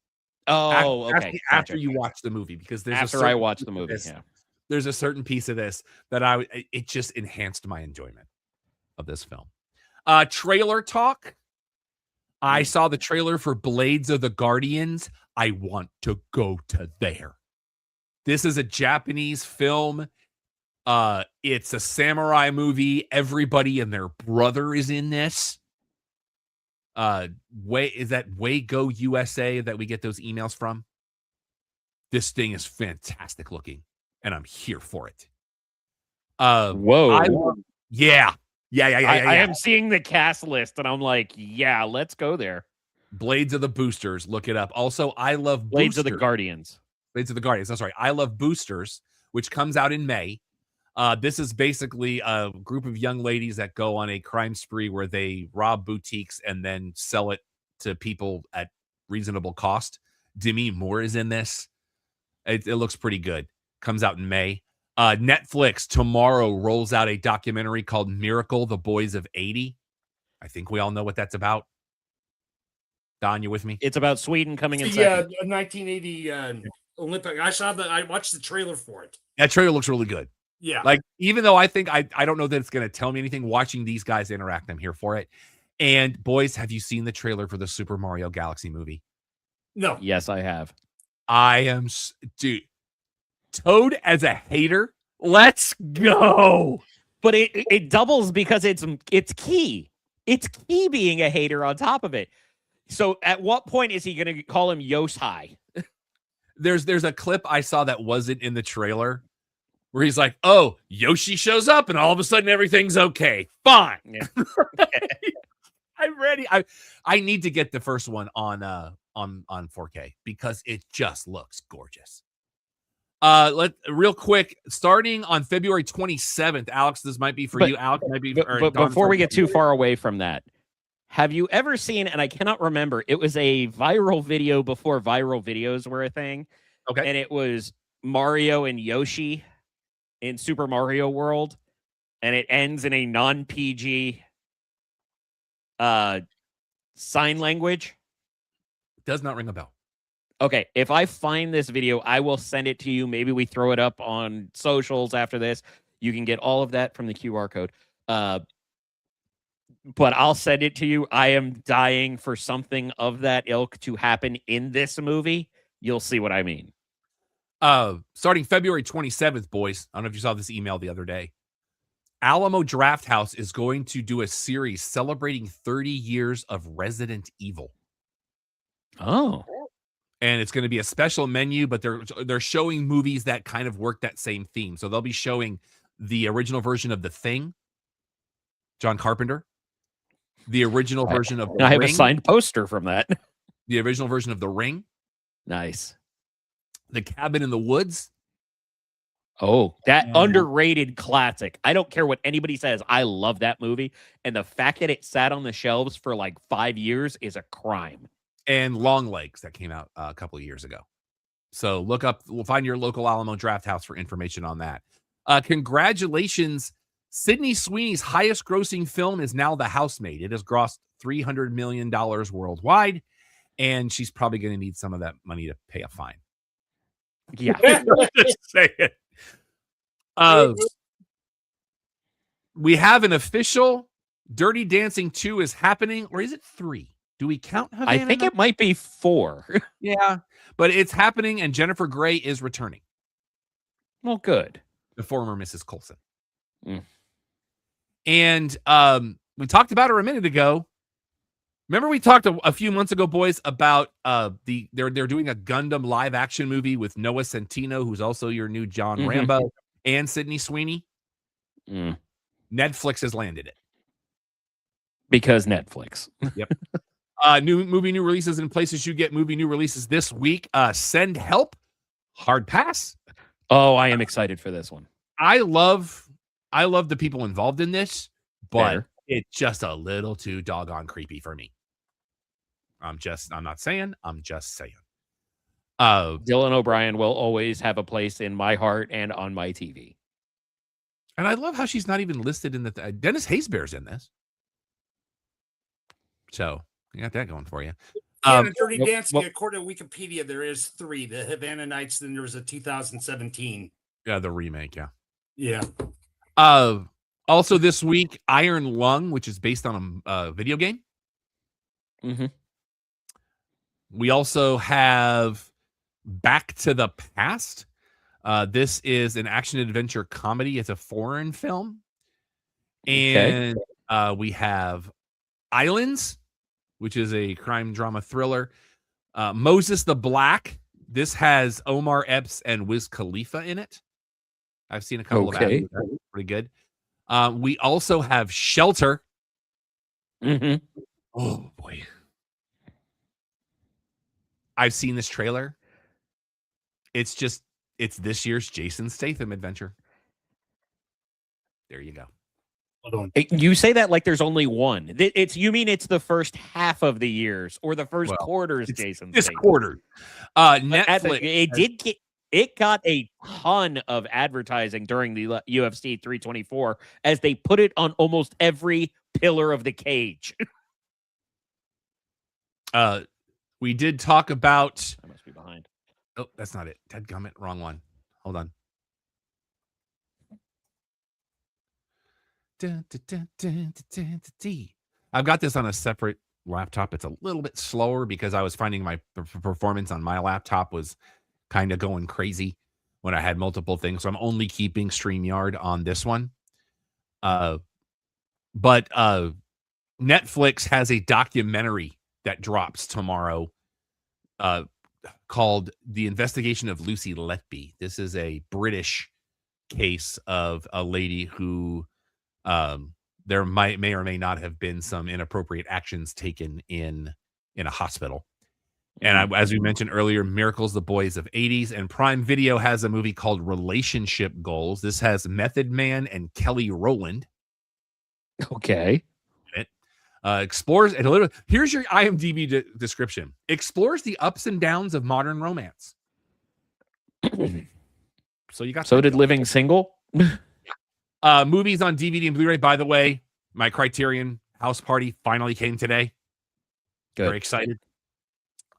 Oh, Ask okay. me after you watch the movie, because there's After I watch the movie, yeah. There's a certain piece of this that it just enhanced my enjoyment of this film. Trailer talk. I saw the trailer for Blades of the Guardians. I want to go to there. This is a Japanese film. It's a samurai movie. Everybody and their brother is in this. Is that Waygo USA that we get those emails from? This thing is fantastic looking, and I'm here for it. Whoa. Yeah. I am seeing the cast list, and I'm like, yeah, let's go there. Blades of the Boosters. Look it up. Also, I love Blades of the Boosters. Guardians. Blades of the Guardians. That's right. I love Boosters, which comes out in May. This is basically a group of young ladies that go on a crime spree where they rob boutiques and then sell it to people at reasonable cost. Demi Moore is in this. It looks pretty good. Comes out in May. Netflix tomorrow rolls out a documentary called Miracle, The Boys of 80. I think we all know what that's about. Don, you with me? It's about Sweden coming in Yeah, second. 1980 Olympic. I watched the trailer for it. That trailer looks really good. Yeah. Like, even though I think I don't know that it's going to tell me anything, watching these guys interact, I'm here for it. And boys, have you seen the trailer for the Super Mario Galaxy movie? No. Yes, I have. I am, dude, Toad as a hater. Let's go. But it doubles because it's key. It's key being a hater on top of it. So at what point is he going to call him Yoshai? There's a clip I saw that wasn't in the trailer where he's like, "Oh, Yoshi shows up and all of a sudden everything's okay. Fine." Yeah. I'm ready. I need to get the first one on 4K because it just looks gorgeous. Real quick, starting on February 27th, Alex, this might be for you. Alex, might be. But before we get too far away from that, have you ever seen, and I cannot remember, it was a viral video before viral videos were a thing. Okay. And it was Mario and Yoshi in Super Mario World, and it ends in a non-PG sign language. Does not ring a bell. Okay, if I find this video, I will send it to you. Maybe we throw it up on socials after this. You can get all of that from the QR code. But I'll send it to you. I am dying for something of that ilk to happen in this movie. You'll see what I mean. Starting February 27th, boys. I don't know if you saw this email the other day. Alamo Drafthouse is going to do a series celebrating 30 years of Resident Evil. Oh. And it's going to be a special menu, but they're showing movies that kind of work that same theme. So they'll be showing the original version of The Thing, John Carpenter, the original version of The I have Ring, a signed poster from that. the original version of The Ring, Nice. The Cabin in the Woods. Oh, that underrated classic. I don't care what anybody says. I love that movie. And the fact that it sat on the shelves for like 5 years is a crime. And Long Legs that came out a couple of years ago. So we'll find your local Alamo Drafthouse for information on that. Congratulations. Sydney Sweeney's highest grossing film is now The Housemaid. It has grossed $300 million worldwide, and she's probably going to need some of that money to pay a fine. Yeah. Just say it. We have an official Dirty Dancing 2 is happening, or is it 3? Do we count Havana? I think it might be 4. Yeah, but it's happening, and Jennifer Grey is returning. Well, good. The former Mrs. Coulson. Mm. And we talked about her a minute ago. Remember we talked a few months ago, boys, about they're doing a Gundam live action movie with Noah Centineo, who's also your new John Rambo, and Sydney Sweeney. Netflix has landed it. Because Netflix. Yep. New releases in places you get movie new releases this week. Send Help, hard pass. Oh, I am excited for this one. I love the people involved in this, but Fair. it's just a little too doggone creepy for me. I'm just saying. Dylan O'Brien will always have a place in my heart and on my TV. And I love how she's not even listed in the Dennis Haysbere's in this. So you got that going for you. Dirty Dancing, according to Wikipedia, there is 3. The Havana Nights, then there was a 2017. Yeah, the remake, yeah. Yeah. Also this week, Iron Lung, which is based on a video game. We also have Back to the Past. This is an action-adventure comedy. It's a foreign film. And we have Islands, which is a crime drama thriller. Moses the Black. This has Omar Epps and Wiz Khalifa in it. I've seen a couple of ads. Pretty good. We also have Shelter. Oh, boy. I've seen this trailer. It's this year's Jason Statham adventure. There you go. You say that like there's only one. You mean it's the first half of the years or the first quarters, Jason? This quarter. Netflix. It got a ton of advertising during the UFC 324 as they put it on almost every pillar of the cage. We did talk about. I must be behind. Oh, that's not it. Dadgummit, wrong one. Hold on. I've got this on a separate laptop. It's a little bit slower because I was finding my performance on my laptop was kind of going crazy when I had multiple things. So I'm only keeping StreamYard on this one. But Netflix has a documentary that drops tomorrow called The Investigation of Lucy Letby. This is a British case of a lady who there may or may not have been some inappropriate actions taken in a hospital. And as we mentioned earlier, Miracles, the Boys of 80s, and Prime Video has a movie called Relationship Goals. This has Method Man and Kelly Rowland. Okay. Explores and literally, here's your IMDb description. Explores the ups and downs of modern romance. So you got. So did Living Single. Movies on DVD and Blu-ray. By the way, my Criterion House Party finally came today. Good. Very excited.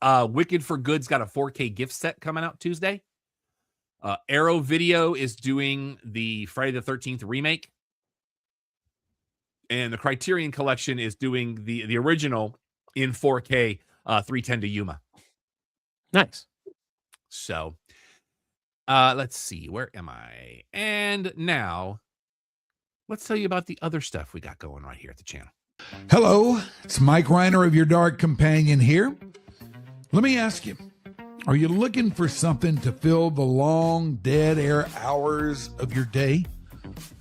Wicked for Good's got a 4K gift set coming out Tuesday. Arrow Video is doing the Friday the 13th remake. And the Criterion Collection is doing the original in 4K 310 to Yuma. Nice. So let's see. Where am I? And now let's tell you about the other stuff we got going right here at the channel. Hello, it's Mike Reiner of Your Dark Companion here. Let me ask you, are you looking for something to fill the long dead air hours of your day?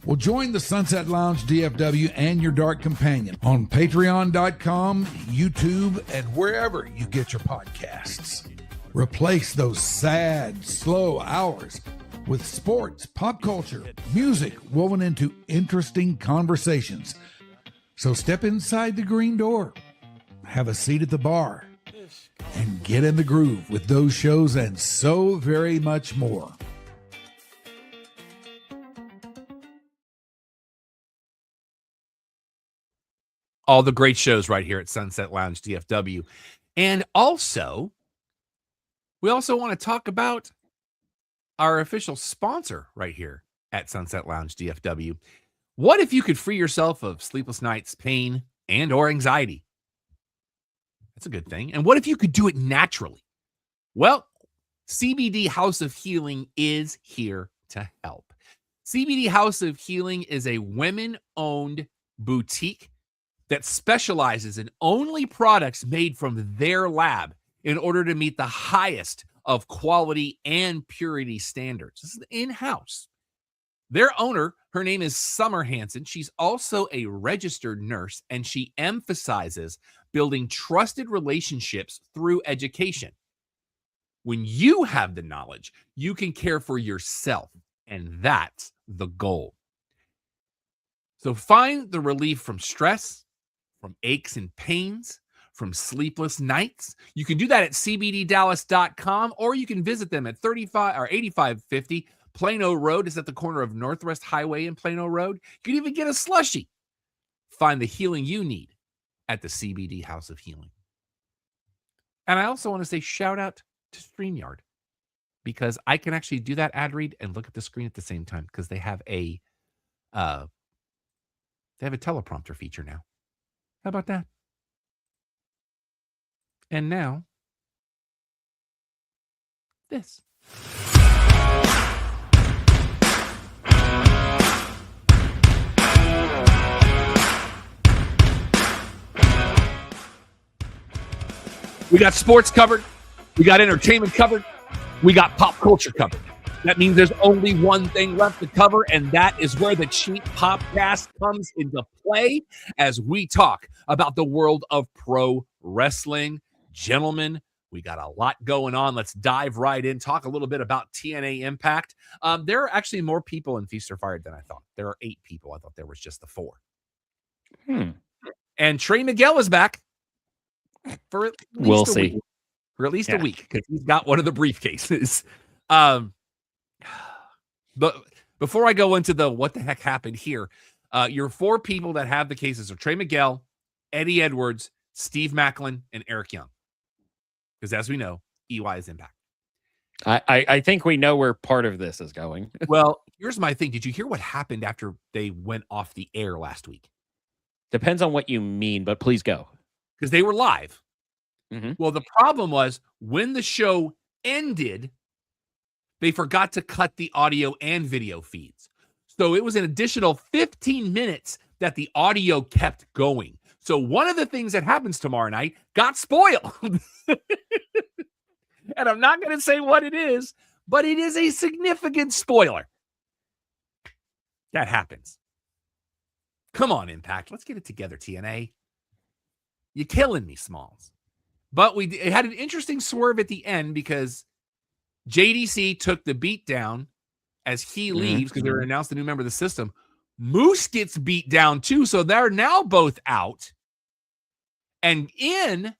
Well, join the Sunset Lounge DFW and Your Dark Companion on patreon.com, YouTube, and wherever you get your podcasts. Replace those sad, slow hours with sports, pop culture, music woven into interesting conversations. So step inside the green door, have a seat at the bar, and get in the groove with those shows and so very much more. All the great shows right here at Sunset Lounge DFW. And also, we also want to talk about our official sponsor right here at Sunset Lounge DFW. What if you could free yourself of sleepless nights, pain, and or anxiety? That's a good thing. And what if you could do it naturally? Well, CBD House of Healing is here to help. CBD House of Healing is a women-owned boutique that specializes in only products made from their lab in order to meet the highest of quality and purity standards. This is in-house. Their owner, her name is Summer Hansen. She's also a registered nurse, and she emphasizes building trusted relationships through education. When you have the knowledge, you can care for yourself, and that's the goal. So find the relief from stress, from aches and pains, from sleepless nights. You can do that at cbddallas.com, or you can visit them at 8550 Plano Road. Is at the corner of Northwest Highway and Plano Road. You can even get a slushie. Find the healing you need at the CBD House of Healing. And I also want to say shout out to StreamYard, because I can actually do that ad read and look at the screen at the same time, because they have a teleprompter feature now. How about that? And now, this. We got sports covered. We got entertainment covered. We got pop culture covered. That means there's only one thing left to cover, and that is where the Cheap Popcast comes into play as we talk about the world of pro wrestling. Gentlemen, we got a lot going on. Let's dive right in, talk a little bit about TNA Impact. There are actually more people in Feast or Fired than I thought. There are 8 people. I thought there was just the 4. And Trey Miguel is back for at least we'll a see. week. For at least a week, because he's got one of the briefcases. But before I go into the what the heck happened here, your 4 people that have the cases are Trey Miguel, Eddie Edwards, Steve Macklin, and Eric Young. Because as we know, EY is Impact. I think we know where part of this is going. Well, here's my thing. Did you hear what happened after they went off the air last week? Depends on what you mean, but please go. Because they were live. Mhm. Well, the problem was when the show ended, they forgot to cut the audio and video feeds. So it was an additional 15 minutes that the audio kept going. So one of the things that happens tomorrow night got spoiled. And I'm not going to say what it is, but it is a significant spoiler. That happens. Come on, Impact. Let's get it together, TNA. You're killing me, Smalls. But it had an interesting swerve at the end because JDC took the beat down as he leaves because they announced the new member of the system. Moose gets beat down too, so they're now both out. And in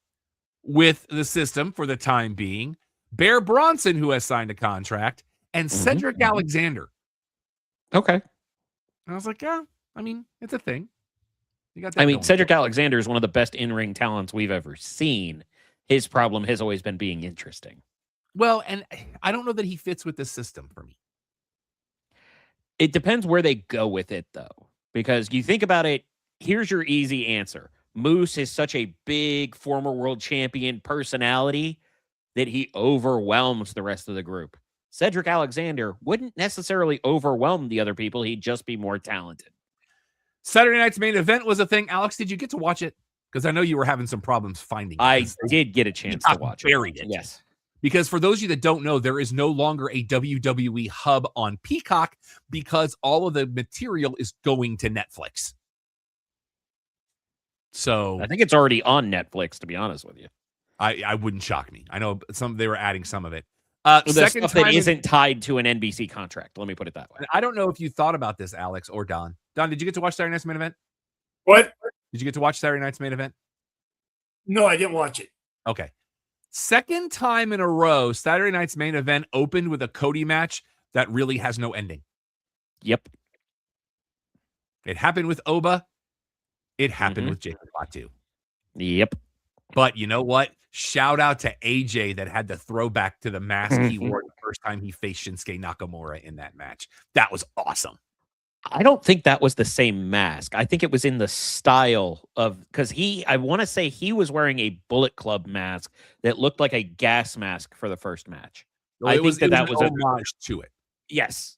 with the system for the time being, Bear Bronson, who has signed a contract, and Cedric Alexander. Okay. And I was like, yeah, I mean, it's a thing. You got that I mean, going. Cedric Alexander is one of the best in-ring talents we've ever seen. His problem has always been being interesting. Well, and I don't know that he fits with the system for me. It depends where they go with it, though. Because you think about it, here's your easy answer. Moose is such a big former world champion personality that he overwhelms the rest of the group. Cedric Alexander wouldn't necessarily overwhelm the other people. He'd just be more talented. Saturday night's main event was a thing. Alex, did you get to watch it? Because I know you were having some problems finding it. I did get a chance to watch buried it. it. Yes. Because for those of you that don't know, there is no longer a WWE hub on Peacock because all of the material is going to Netflix. So I think it's already on Netflix, to be honest with you. I wouldn't shock me. I know they were adding some of it. The Second stuff time that isn't tied to an NBC contract. Let me put it that way. I don't know if you thought about this, Alex or Don. Don, did you get to watch Saturday night's main event? What? Did you get to watch Saturday night's main event? No, I didn't watch it. Okay. Second time in a row, Saturday night's main event opened with a Cody match that really has no ending. Yep. It happened with Oba. It happened with Jacob Fatu. Yep. But you know what? Shout out to AJ that had the throwback to the mask he wore the first time he faced Shinsuke Nakamura in that match. That was awesome. I don't think that was the same mask. I think it was in the style of, because I want to say he was wearing a Bullet Club mask that looked like a gas mask for the first match. Well, I think that was an homage to it. Yes.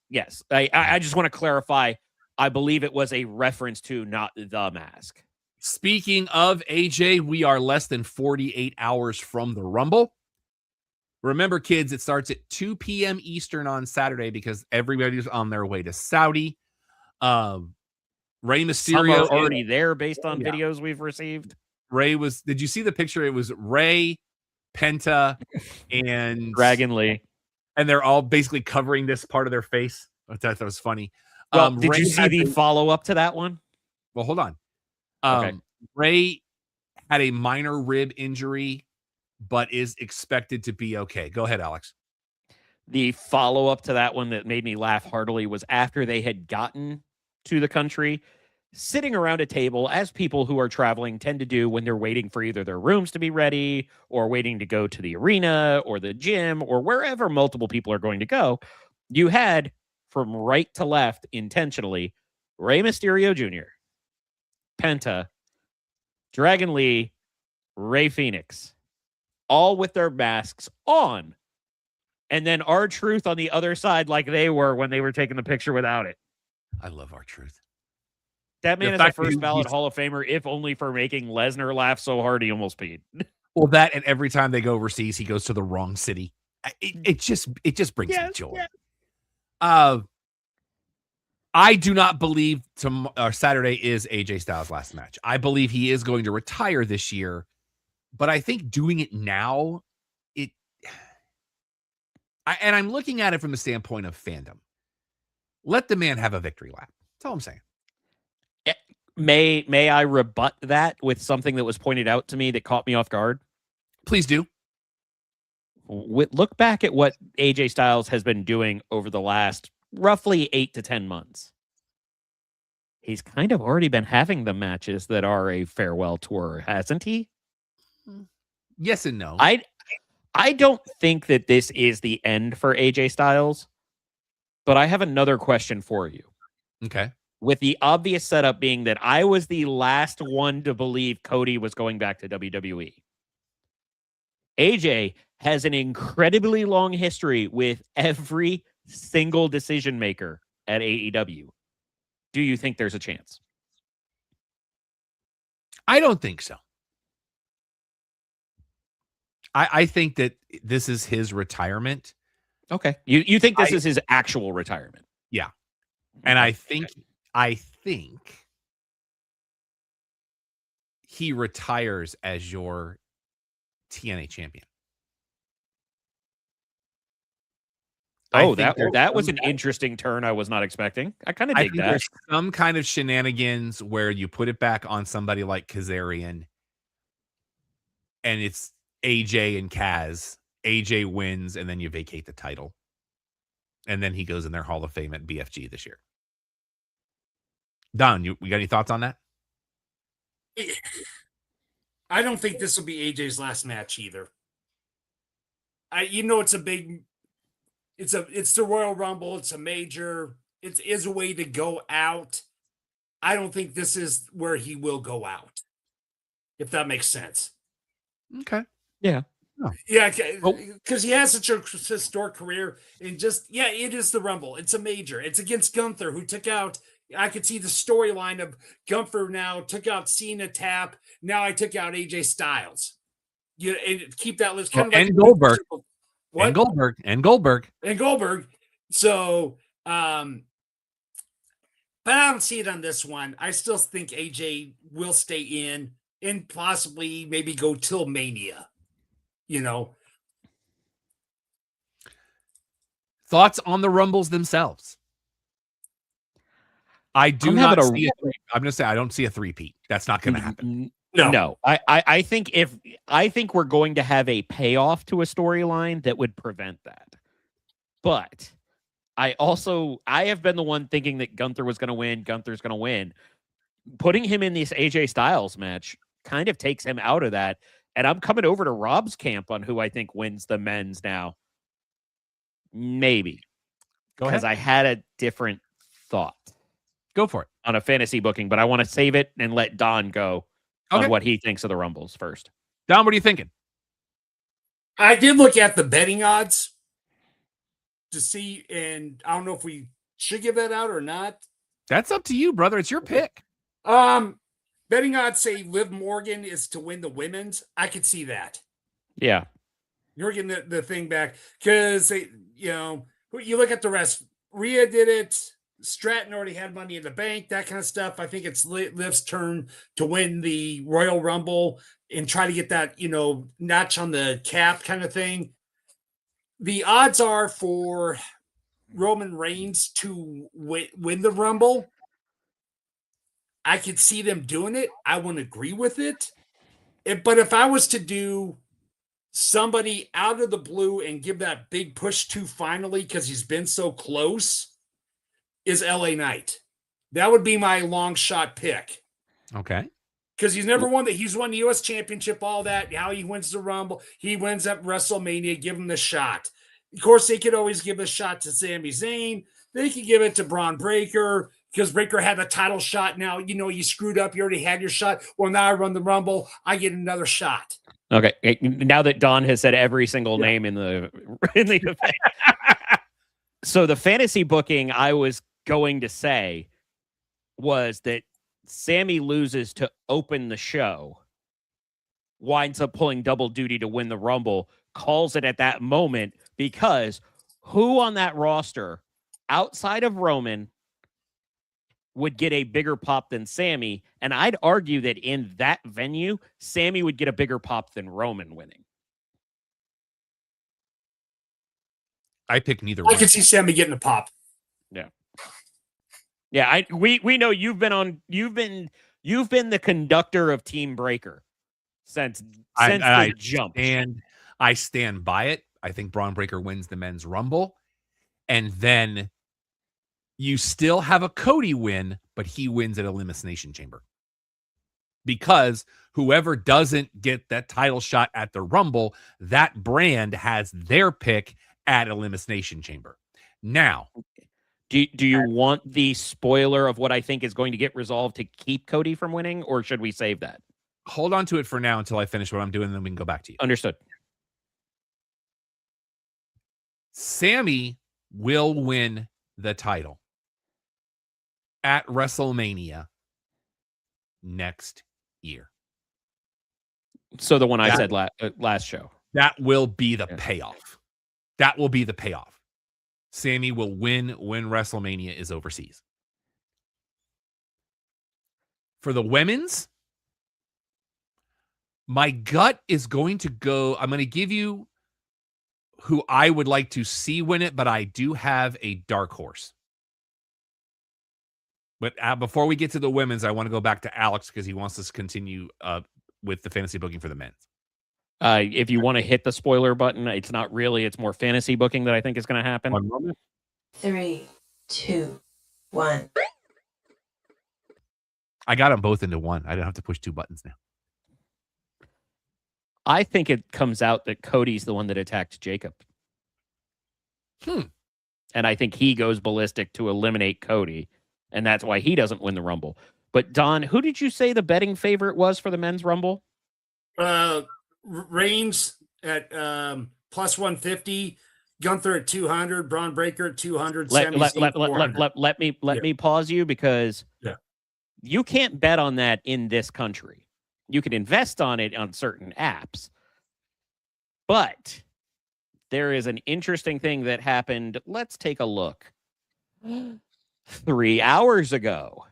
I just want to clarify. I believe it was a reference to not the mask. Speaking of AJ, we are less than 48 hours from the Rumble. Remember, kids, it starts at 2 p.m. Eastern on Saturday because everybody's on their way to Saudi. Rey Mysterio Some are already there based on videos we've received. Did you see the picture? It was Rey, Penta, and Dragon Lee. And they're all basically covering this part of their face. I thought that was funny. Well, did you see the follow-up to that one? Well, hold on. Okay. Rey had a minor rib injury, but is expected to be okay. Go ahead, Alex. The follow-up to that one that made me laugh heartily was after they had gotten to the country, sitting around a table, as people who are traveling tend to do when they're waiting for either their rooms to be ready or waiting to go to the arena or the gym or wherever multiple people are going to go. You had, from right to left intentionally, Rey Mysterio Jr., Penta, Dragon Lee, Rey Fenix, all with their masks on. And then R-Truth on the other side like they were when they were taking the picture without it. I love R-Truth. That man is a first ballot Hall of Famer, if only for making Lesnar laugh so hard he almost peed. Well, that, and every time they go overseas, he goes to the wrong city. It just brings me joy. Yes. I do not believe Saturday is AJ Styles' last match. I believe he is going to retire this year, but I think doing it now, and I'm looking at it from the standpoint of fandom. Let the man have a victory lap. That's all I'm saying. May I rebut that with something that was pointed out to me that caught me off guard? Please do. Look back at what AJ Styles has been doing over the last roughly 8 to 10 months. He's kind of already been having the matches that are a farewell tour, hasn't he? Yes and no. I don't think that this is the end for AJ Styles, but I have another question for you. Okay. With the obvious setup being that I was the last one to believe Cody was going back to WWE. AJ has an incredibly long history with every single decision maker at AEW. Do you think there's a chance? I don't think so. I think that this is his retirement. Okay. You think this is his actual retirement? Yeah. And I think he retires as your TNA champion. Oh, that was an interesting turn I was not expecting. I kind of dig that. There's some kind of shenanigans where you put it back on somebody like Kazarian, and it's AJ and Kaz. AJ wins, and then you vacate the title. And then he goes in their Hall of Fame at BFG this year. Don, you got any thoughts on that? I don't think this will be AJ's last match either. It's the Royal Rumble. It's a major. It is a way to go out. I don't think this is where he will go out, if that makes sense. Okay. Yeah. Oh. Yeah, because he has such a historic career, and it is the Rumble. It's a major. It's against Gunther, who took out. I could see the storyline of Gunther now took out Cena, Tap. Now I took out AJ Styles. And keep that list. Kind of and like Goldberg. What? And Goldberg. So, but I don't see it on this one. I still think AJ will stay in and possibly maybe go till Mania. Thoughts on the Rumbles themselves? I do not see I'm going to say I don't see a three-peat. That's not going to happen. No. I think we're going to have a payoff to a storyline that would prevent that. But I have been the one thinking that Gunther was going to win. Gunther's going to win. Putting him in this AJ Styles match kind of takes him out of that. And I'm coming over to Rob's camp on who I think wins the men's now. Maybe. Go ahead. Because I had a different thought. Go for it. On a fantasy booking, but I want to save it and let Don go on what he thinks of the Rumbles first. Don, what are you thinking? I did look at the betting odds. to see, and I don't know if we should give that out or not. That's up to you, brother. It's your pick. Betting odds say Liv Morgan is to win the women's. I could see that. Yeah. You're getting the thing back because you look at the rest. Rhea did it. Stratton already had Money in the Bank, that kind of stuff. I think it's Liv's turn to win the Royal Rumble and try to get that, notch on the cap kind of thing. The odds are for Roman Reigns to win the Rumble. I could see them doing it. I wouldn't agree with it. But if I was to do somebody out of the blue and give that big push to finally, because he's been so close, is LA Knight. That would be my long shot pick. Okay. Because he's never won he's won the US Championship, all that. How he wins the Rumble. He wins at WrestleMania. Give him the shot. Of course, they could always give a shot to Sami Zayn. They could give it to Braun Breaker because Breaker had a title shot. Now, you screwed up. You already had your shot. Well, now I run the Rumble. I get another shot. Okay. Now that Don has said every single name in the event. So the fantasy booking I was going to say was that Sammy loses to open the show, winds up pulling double duty to win the Rumble, calls it at that moment, because who on that roster outside of Roman would get a bigger pop than Sammy? And I'd argue that in that venue, Sammy would get a bigger pop than Roman winning. I pick neither I one. could see Sammy getting a pop. Yeah. Yeah, we know you've been the conductor of Team Breaker since the jump. And I stand by it. I think Braun Breaker wins the men's Rumble. And then you still have a Cody win, but he wins at Elimination Chamber. Because whoever doesn't get that title shot at the Rumble, that brand has their pick at Elimination Chamber. Now, do you want the spoiler of what I think is going to get resolved to keep Cody from winning, or should we save that? Hold on to it for now until I finish what I'm doing, and then we can go back to you. Understood. Sammy will win the title at WrestleMania next year. So the one I said last show. That will be the payoff. That will be the payoff. Sammy will win when WrestleMania is overseas. For the women's, my gut is going to go, I'm going to give you who I would like to see win it, but I do have a dark horse. But before we get to the women's, I want to go back to Alex because he wants us to continue with the fantasy booking for the men's. If you want to hit the spoiler button, it's more fantasy booking that I think is going to happen. 1 moment. 3, 2, 1. I got them both into one. I don't have to push 2 buttons now. I think it comes out that Cody's the one that attacked Jacob. And I think he goes ballistic to eliminate Cody, and that's why he doesn't win the Rumble. But Don, who did you say the betting favorite was for the men's Rumble? Reigns at plus 150, Gunther at 200, Braun Breaker at 200. Let me pause you because you can't bet on that in this country. You can invest on it on certain apps, but there is an interesting thing that happened. Let's take a look. 3 hours ago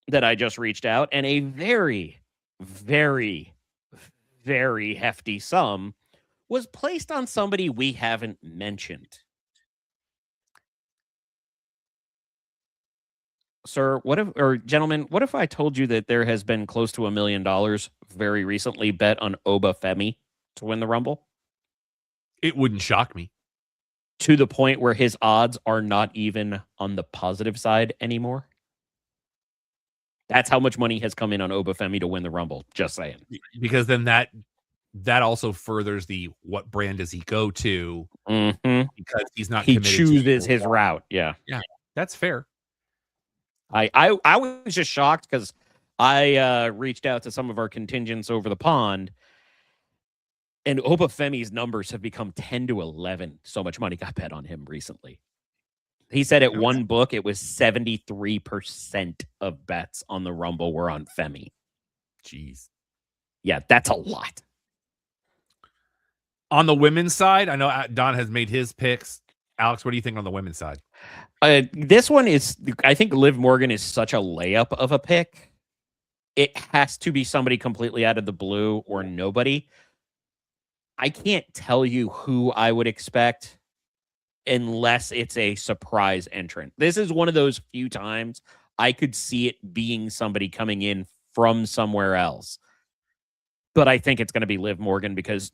that I just reached out, and a very, very, very hefty sum was placed on somebody we haven't mentioned. Sir, gentlemen, what if I told you that there has been close to $1 million very recently bet on Oba Femi to win the Rumble? It wouldn't shock me. To the point where his odds are not even on the positive side anymore. That's how much money has come in on Oba Femi to win the Rumble. Just saying. Because then that also furthers the what brand does he go to? Because he's not. He chooses his route. Yeah, that's fair. I was just shocked because I reached out to some of our contingents over the pond, And Obafemi's numbers have become 10 to 11. So much money got bet on him recently. He said at one book it was 73% of bets on the Rumble were on Femi. Jeez. Yeah, that's a lot. On the women's side, I know Don has made his picks. Alex, what do you think on the women's side? This one is, I think Liv Morgan is such a layup of a pick. It has to be somebody completely out of the blue or nobody. I can't tell you who I would expect unless it's a surprise entrant. This is one of those few times I could see it being somebody coming in from somewhere else. But I think it's going to be Liv Morgan because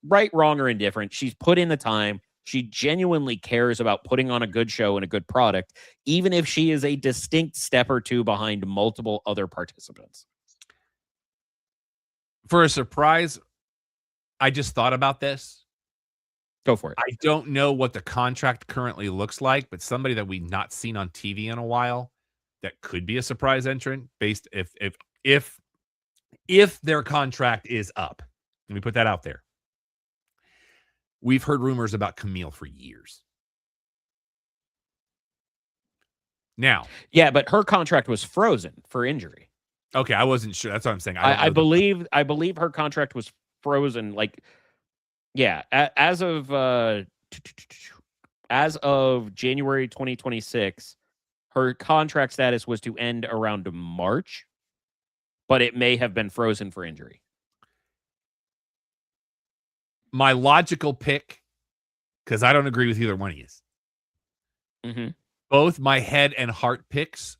right, wrong, or indifferent, she's put in the time. She genuinely cares about putting on a good show and a good product, even if she is a distinct step or two behind multiple other participants. For a surprise, I just thought about this. Go for it. I don't know what the contract currently looks like, but somebody that we've not seen on TV in a while that could be a surprise entrant based if their contract is up. Let me put that out there. We've heard rumors about Camille for years. Now, yeah, but her contract was frozen for injury. Okay, I wasn't sure. That's what I'm saying. I believe her contract was frozen. Like, yeah, as of January 2026, her contract status was to end around March, but it may have been frozen for injury. My logical pick, because I don't agree with either one of you. Both my head and heart picks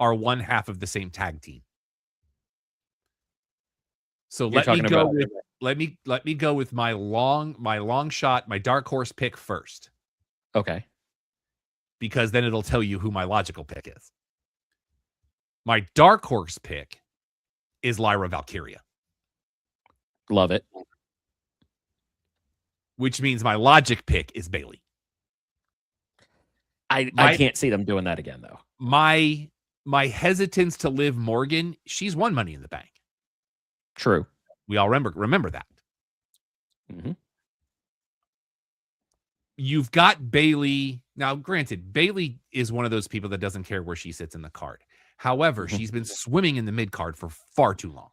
are one half of the same tag team. So let me go with my long shot, my dark horse pick first. Okay. Because then it'll tell you who my logical pick is. My dark horse pick is Lyra Valkyria. Love it. Which means my logic pick is Bayley. I can't see them doing that again, though. My hesitance to Liv Morgan, she's won Money in the Bank. True. We all remember that. You've got Bayley. Now, granted, Bayley is one of those people that doesn't care where she sits in the card. However, she's been swimming in the mid card for far too long.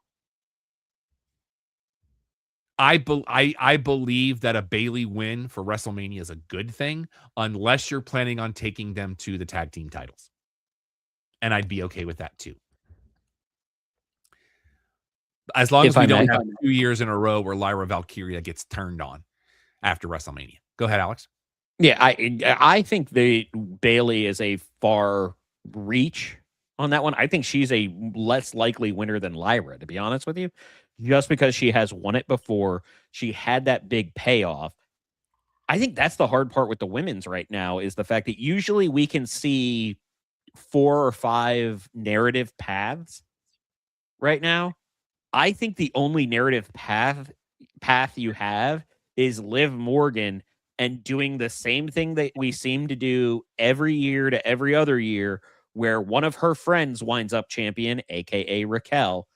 I believe that a Bayley win for WrestleMania is a good thing, unless you're planning on taking them to the tag team titles. And I'd be okay with that too. As long as we don't have 2 years in a row where Lyra Valkyria gets turned on after WrestleMania. Go ahead, Alex. Yeah, I think Bayley is a far reach on that one. I think she's a less likely winner than Lyra, to be honest with you. Just because she has won it before, she had that big payoff. I think that's the hard part with the women's right now is the fact that usually we can see 4 or 5 narrative paths right now. I think the only narrative path you have is Liv Morgan and doing the same thing that we seem to do every year to every other year, where one of her friends winds up champion, aka Raquel.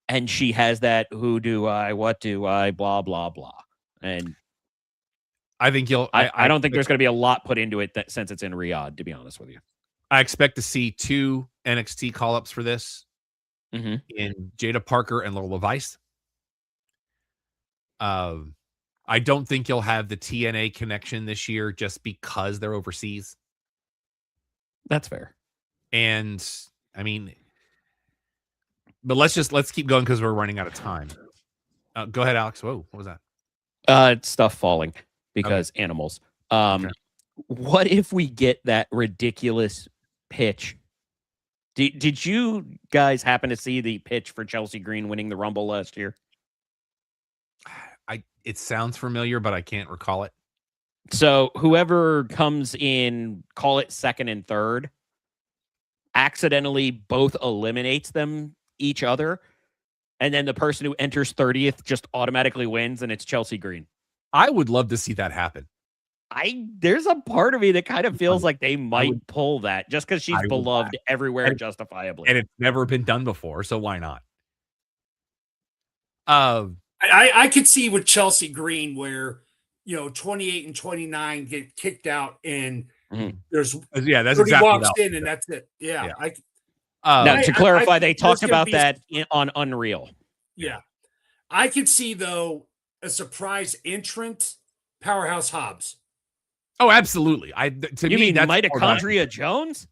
And she has that, who do I, what do I, blah, blah, blah. And I think I don't think there's going to be a lot put into it since it's in Riyadh, to be honest with you. I expect to see 2 NXT call-ups for this in Jada Parker and Lola Vice. I don't think you'll have the TNA connection this year just because they're overseas. That's fair. And, I mean... But let's keep going because we're running out of time. Go ahead, Alex. Whoa, what was that? It's stuff falling because animals. What if we get that ridiculous pitch? Did you guys happen to see the pitch for Chelsea Green winning the Rumble last year? It sounds familiar, but I can't recall it. So whoever comes in, call it second and third, accidentally both eliminates each other, and then the person who enters 30th just automatically wins, and it's Chelsea Green. I would love to see that happen. There's a part of me that kind of feels like they might pull that just because she's beloved everywhere justifiably. And it's never been done before, so why not? I could see with Chelsea Green where 28 and 29 get kicked out and there's Yeah, that's 30 exactly walks what in and that's it. Yeah. Now, I- to clarify, I they think there's talked gonna about be that on Unreal. Yeah. I could see though a surprise entrant, Powerhouse Hobbs. Oh, absolutely. To You me, mean that's Mitochondria Jones?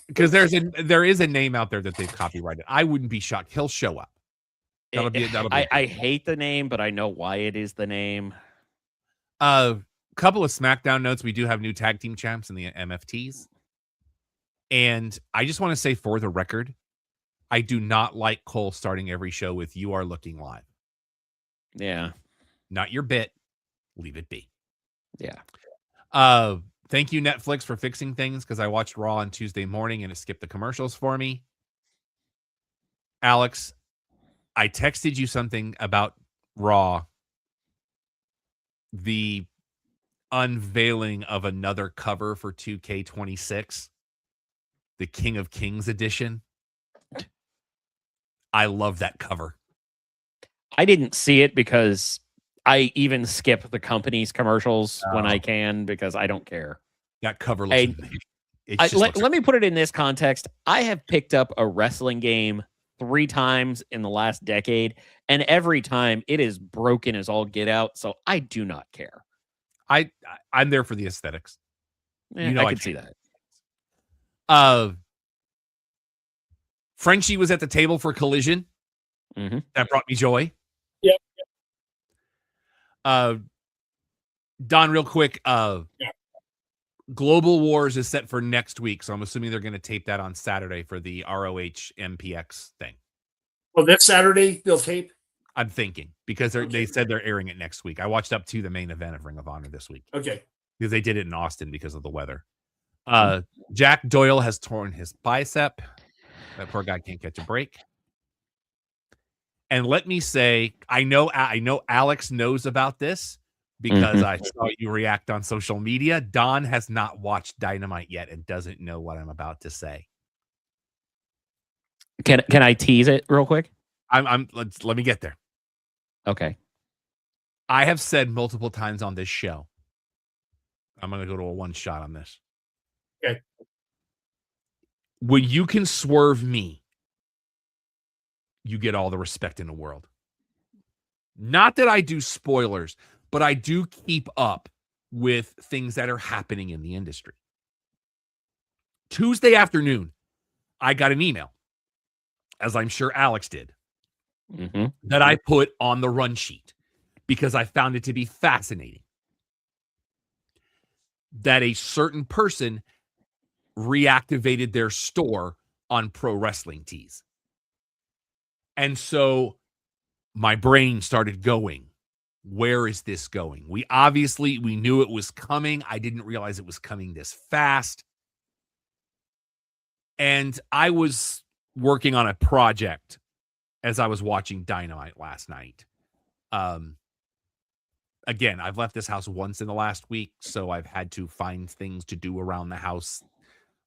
because there is a name out there that they've copyrighted. I wouldn't be shocked. He'll show up. That'll be. I hate the name, but I know why it is the name. Couple of SmackDown notes. We do have new tag team champs in the MFTs. And I just want to say for the record, I do not like Cole starting every show with "You are looking live." Yeah. Not your bit. Leave it be. Yeah. Thank you, Netflix, for fixing things because I watched Raw on Tuesday morning and it skipped the commercials for me. Alex, I texted you something about Raw. The unveiling of another cover for 2K26, the King of Kings edition. I love that cover. I didn't see it because I even skip the company's commercials when I can because I don't care. That cover Hey, looks let me put it in this context. I have picked up a wrestling game 3 times in the last decade, and every time it is broken as all get out, so I do not care. I'm there for the aesthetics. I can see that. Frenchie was at the table for Collision. Mm-hmm. That brought me joy. Yep. Don, real quick. Global Wars is set for next week, so I'm assuming they're going to tape that on Saturday for the ROH MPX thing. Well, this Saturday they'll tape. I'm thinking because they said they're airing it next week. I watched up to the main event of Ring of Honor this week. Okay. Because they did it in Austin because of the weather. Jack Doyle has torn his bicep. That poor guy can't catch a break. And let me say, I know Alex knows about this because I saw you react on social media. Don has not watched Dynamite yet and doesn't know what I'm about to say. Can I tease it real quick? Let me get there. Okay. I have said multiple times on this show, I'm going to go to a one shot on this. Okay. When you can swerve me, you get all the respect in the world. Not that I do spoilers, but I do keep up with things that are happening in the industry. Tuesday afternoon, I got an email, as I'm sure Alex did, that I put on the run sheet because I found it to be fascinating that a certain person reactivated their store on Pro Wrestling Tees. And so my brain started going, where is this going? We knew it was coming. I didn't realize it was coming this fast. And I was working on a project as I was watching Dynamite last night. Again, I've left this house once in the last week, so I've had to find things to do around the house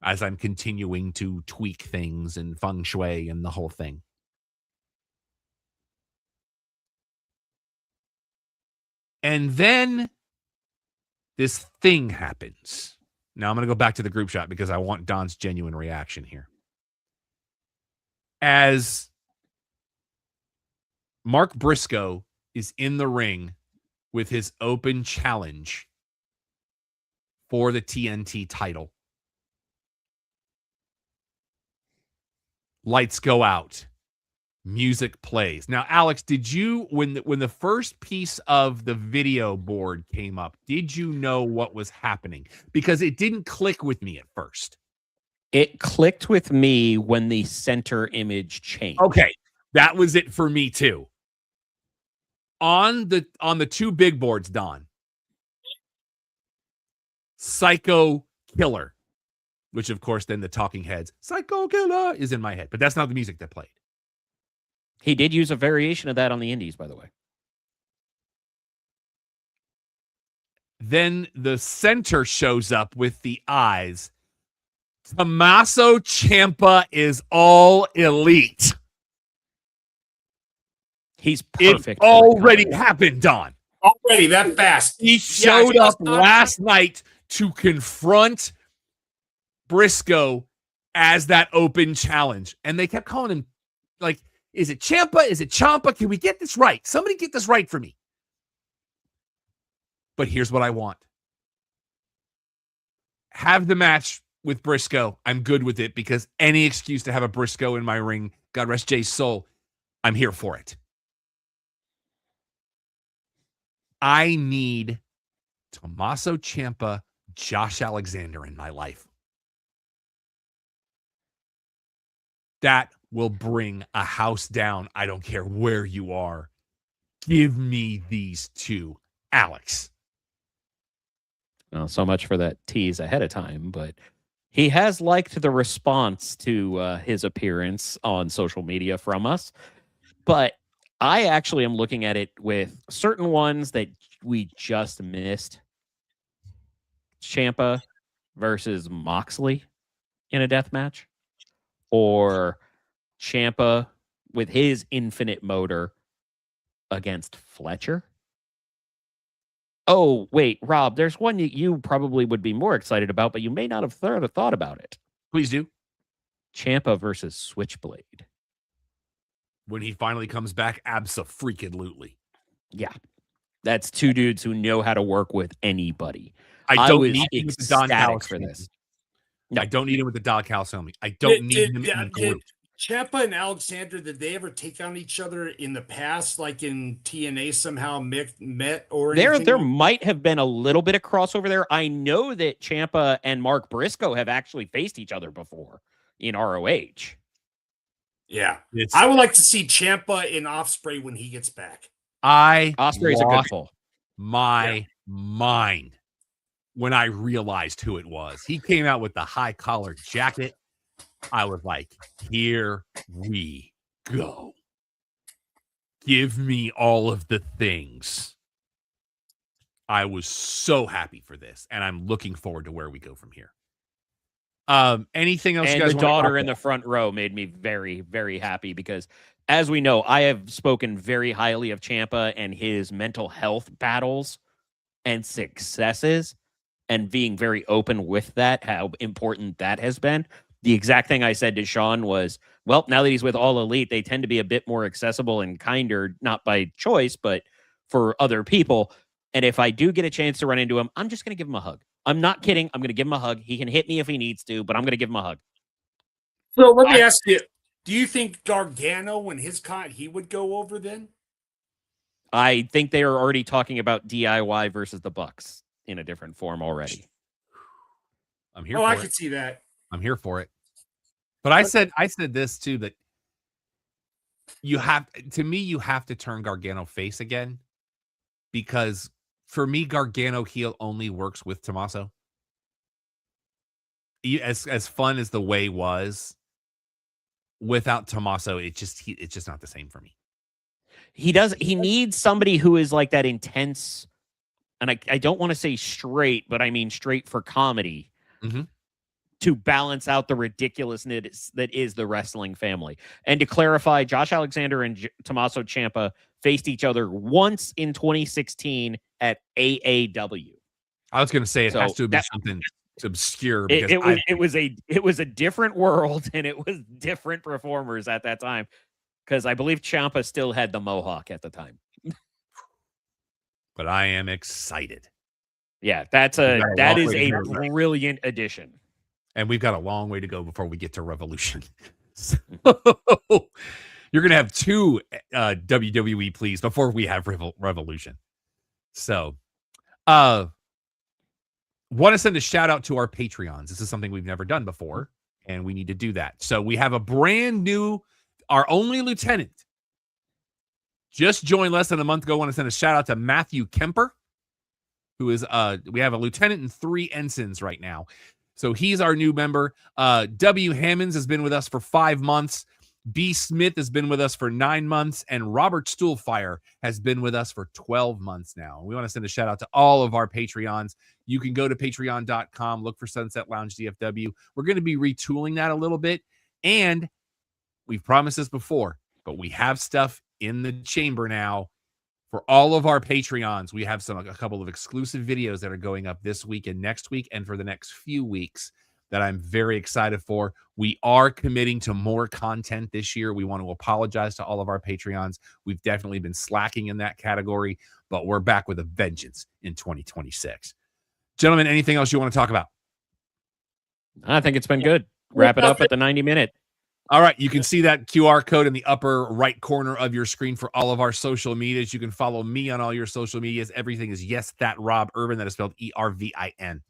as I'm continuing to tweak things and feng shui and the whole thing. And then this thing happens. Now I'm going to go back to the group shot because I want Don's genuine reaction here. As Mark Briscoe is in the ring with his open challenge for the TNT title, lights go out. Music plays. Now, Alex, did you, when the first piece of the video board came up, did you know what was happening? Because it didn't click with me at first. It clicked with me when the center image changed. Okay, that was it for me too. On the 2 big boards, Don, Psycho Killer, which of course then the Talking Heads, Psycho Killer is in my head, but that's not the music that played. He did use a variation of that on the Indies, by the way. Then the center shows up with the eyes. Tommaso Ciampa is all elite. He's It perfect. for already comedy. happened, Don. Already that fast. He showed just up last night to confront Briscoe as that open challenge. And they kept calling him, like, is it Ciampa? Is it Ciampa? Can we get this right? Somebody get this right for me. But here's what I want. Have the match with Briscoe. I'm good with it because any excuse to have a Briscoe in my ring, God rest Jay's soul, I'm here for it. I need Tommaso Ciampa, Josh Alexander in my life. That will bring a house down. I don't care where you are. Give me these two, Alex. Well, so much for that tease ahead of time, but he has liked the response to his appearance on social media from us. But I actually am looking at it with certain ones that we just missed. Ciampa versus Moxley in a death match, or Ciampa with his infinite motor against Fletcher. Oh, wait, Rob, there's one you probably would be more excited about, but you may not have thought about it. Please do. Ciampa versus Switchblade. When he finally comes back, abso-freaking-lutely. Yeah. That's two dudes who know how to work with anybody. I don't was need him with the Don ecstatic Callis for family. this. I don't need him with the Don Callis family. I don't need him in the group. Ciampa and Alexander, did they ever take on each other in the past, like in TNA somehow met or There anything? might have been a little bit of crossover there. I know that Ciampa and Mark Briscoe have actually faced each other before in ROH. Yeah. It's, I would like to see Ciampa in Ospreay when he gets back. I Osprey's a good lost pull. my mind when I realized who it was. He came out with the high collar jacket. I was like, here we go. Give me all of the things. I was so happy for this, and I'm looking forward to where we go from here. Anything else And you guys the want to talk daughter in about? the front row made me very, very happy because, as we know, I have spoken very highly of Ciampa and his mental health battles and successes, and being very open with that, how important that has been. The exact thing I said to Sean was, well, now that he's with All Elite, they tend to be a bit more accessible and kinder, not by choice, but for other people. And if I do get a chance to run into him, I'm just going to give him a hug. I'm not kidding. I'm going to give him a hug. He can hit me if he needs to, but I'm going to give him a hug. So let me ask you, do you think Gargano, when his he would go over then? I think they are already talking about DIY versus the Bucks in a different form already. I'm here Oh, for I it. could see that. I'm here for it. But I said this too, that you have to turn Gargano face again, because for me, Gargano heel only works with Tommaso. As fun as the way was, without Tommaso, it's just not the same for me. He needs somebody who is like that intense, and I don't want to say straight, but I mean straight for comedy. Mm-hmm. To balance out the ridiculousness that is the wrestling family. And to clarify, Josh Alexander and Tommaso Ciampa faced each other once in 2016 at AAW. I was going to say it has to have been something obscure, because it was a different world and it was different performers at that time, because I believe Ciampa still had the mohawk at the time. But I am excited. Yeah, that is a brilliant addition. And we've got a long way to go before we get to Revolution. So, you're going to have two WWE, please, before we have Revolution. So, want to send a shout out to our Patreons. This is something we've never done before, and we need to do that. So we have a brand new, our only lieutenant just joined less than a month ago. I want to send a shout out to Matthew Kemper, who is, we have a lieutenant and 3 ensigns right now. So he's our new member. W. Hammonds has been with us for 5 months. B. Smith has been with us for 9 months. And Robert Stuhlfire has been with us for 12 months now. We want to send a shout out to all of our Patreons. You can go to patreon.com, look for Sunset Lounge DFW. We're going to be retooling that a little bit. And we've promised this before, but we have stuff in the chamber now. For all of our Patreons, we have a couple of exclusive videos that are going up this week and next week and for the next few weeks that I'm very excited for. We are committing to more content this year. We want to apologize to all of our Patreons. We've definitely been slacking in that category, but we're back with a vengeance in 2026. Gentlemen, anything else you want to talk about? I think it's been good. Wrap it up at the 90-minute. All right. You can see that QR code in the upper right corner of your screen for all of our social medias. You can follow me on all your social medias. Everything is Yes That Rob Urban. That is spelled ERVIN.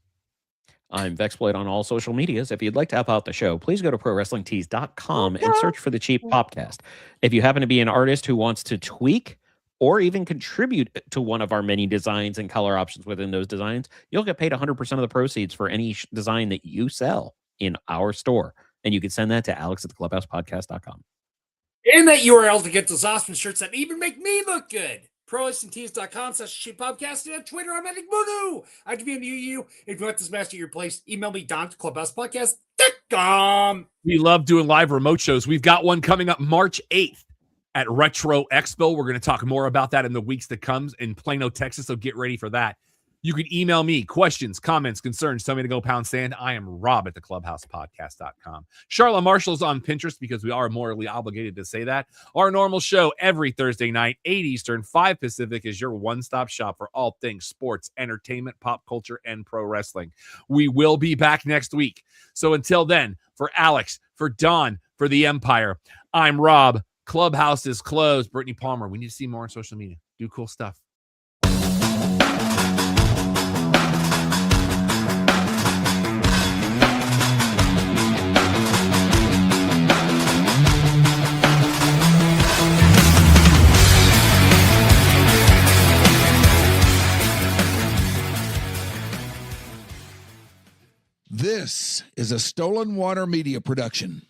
I'm Vexploit on all social medias. If you'd like to help out the show, please go to ProWrestlingTees.com and search for the Cheap Popcast. If you happen to be an artist who wants to tweak or even contribute to one of our many designs and color options within those designs, you'll get paid 100% of the proceeds for any design that you sell in our store. And you can send that to alex@theclubhousepodcast.com. And that URL to get those awesome shirts that even make me look good. ProWrestlingTees.com/cheap-podcast, and on Twitter, I'm at Igmudu. I can be you. If you want this match at your place, email me, don@clubhousepodcast.com. We love doing live remote shows. We've got one coming up March 8th at Retro Expo. We're going to talk more about that in the weeks that comes in Plano, Texas, so get ready for that. You can email me questions, comments, concerns. Tell me to go pound sand. I am Rob at theclubhousepodcast.com. Charlotte Marshall's on Pinterest because we are morally obligated to say that. Our normal show every Thursday night, 8 Eastern, 5 Pacific is your one-stop shop for all things sports, entertainment, pop culture, and pro wrestling. We will be back next week. So until then, for Alex, for Don, for the Empire, I'm Rob. Clubhouse is closed. Brittany Palmer, we need to see more on social media. Do cool stuff. This is a Stolen Water Media production.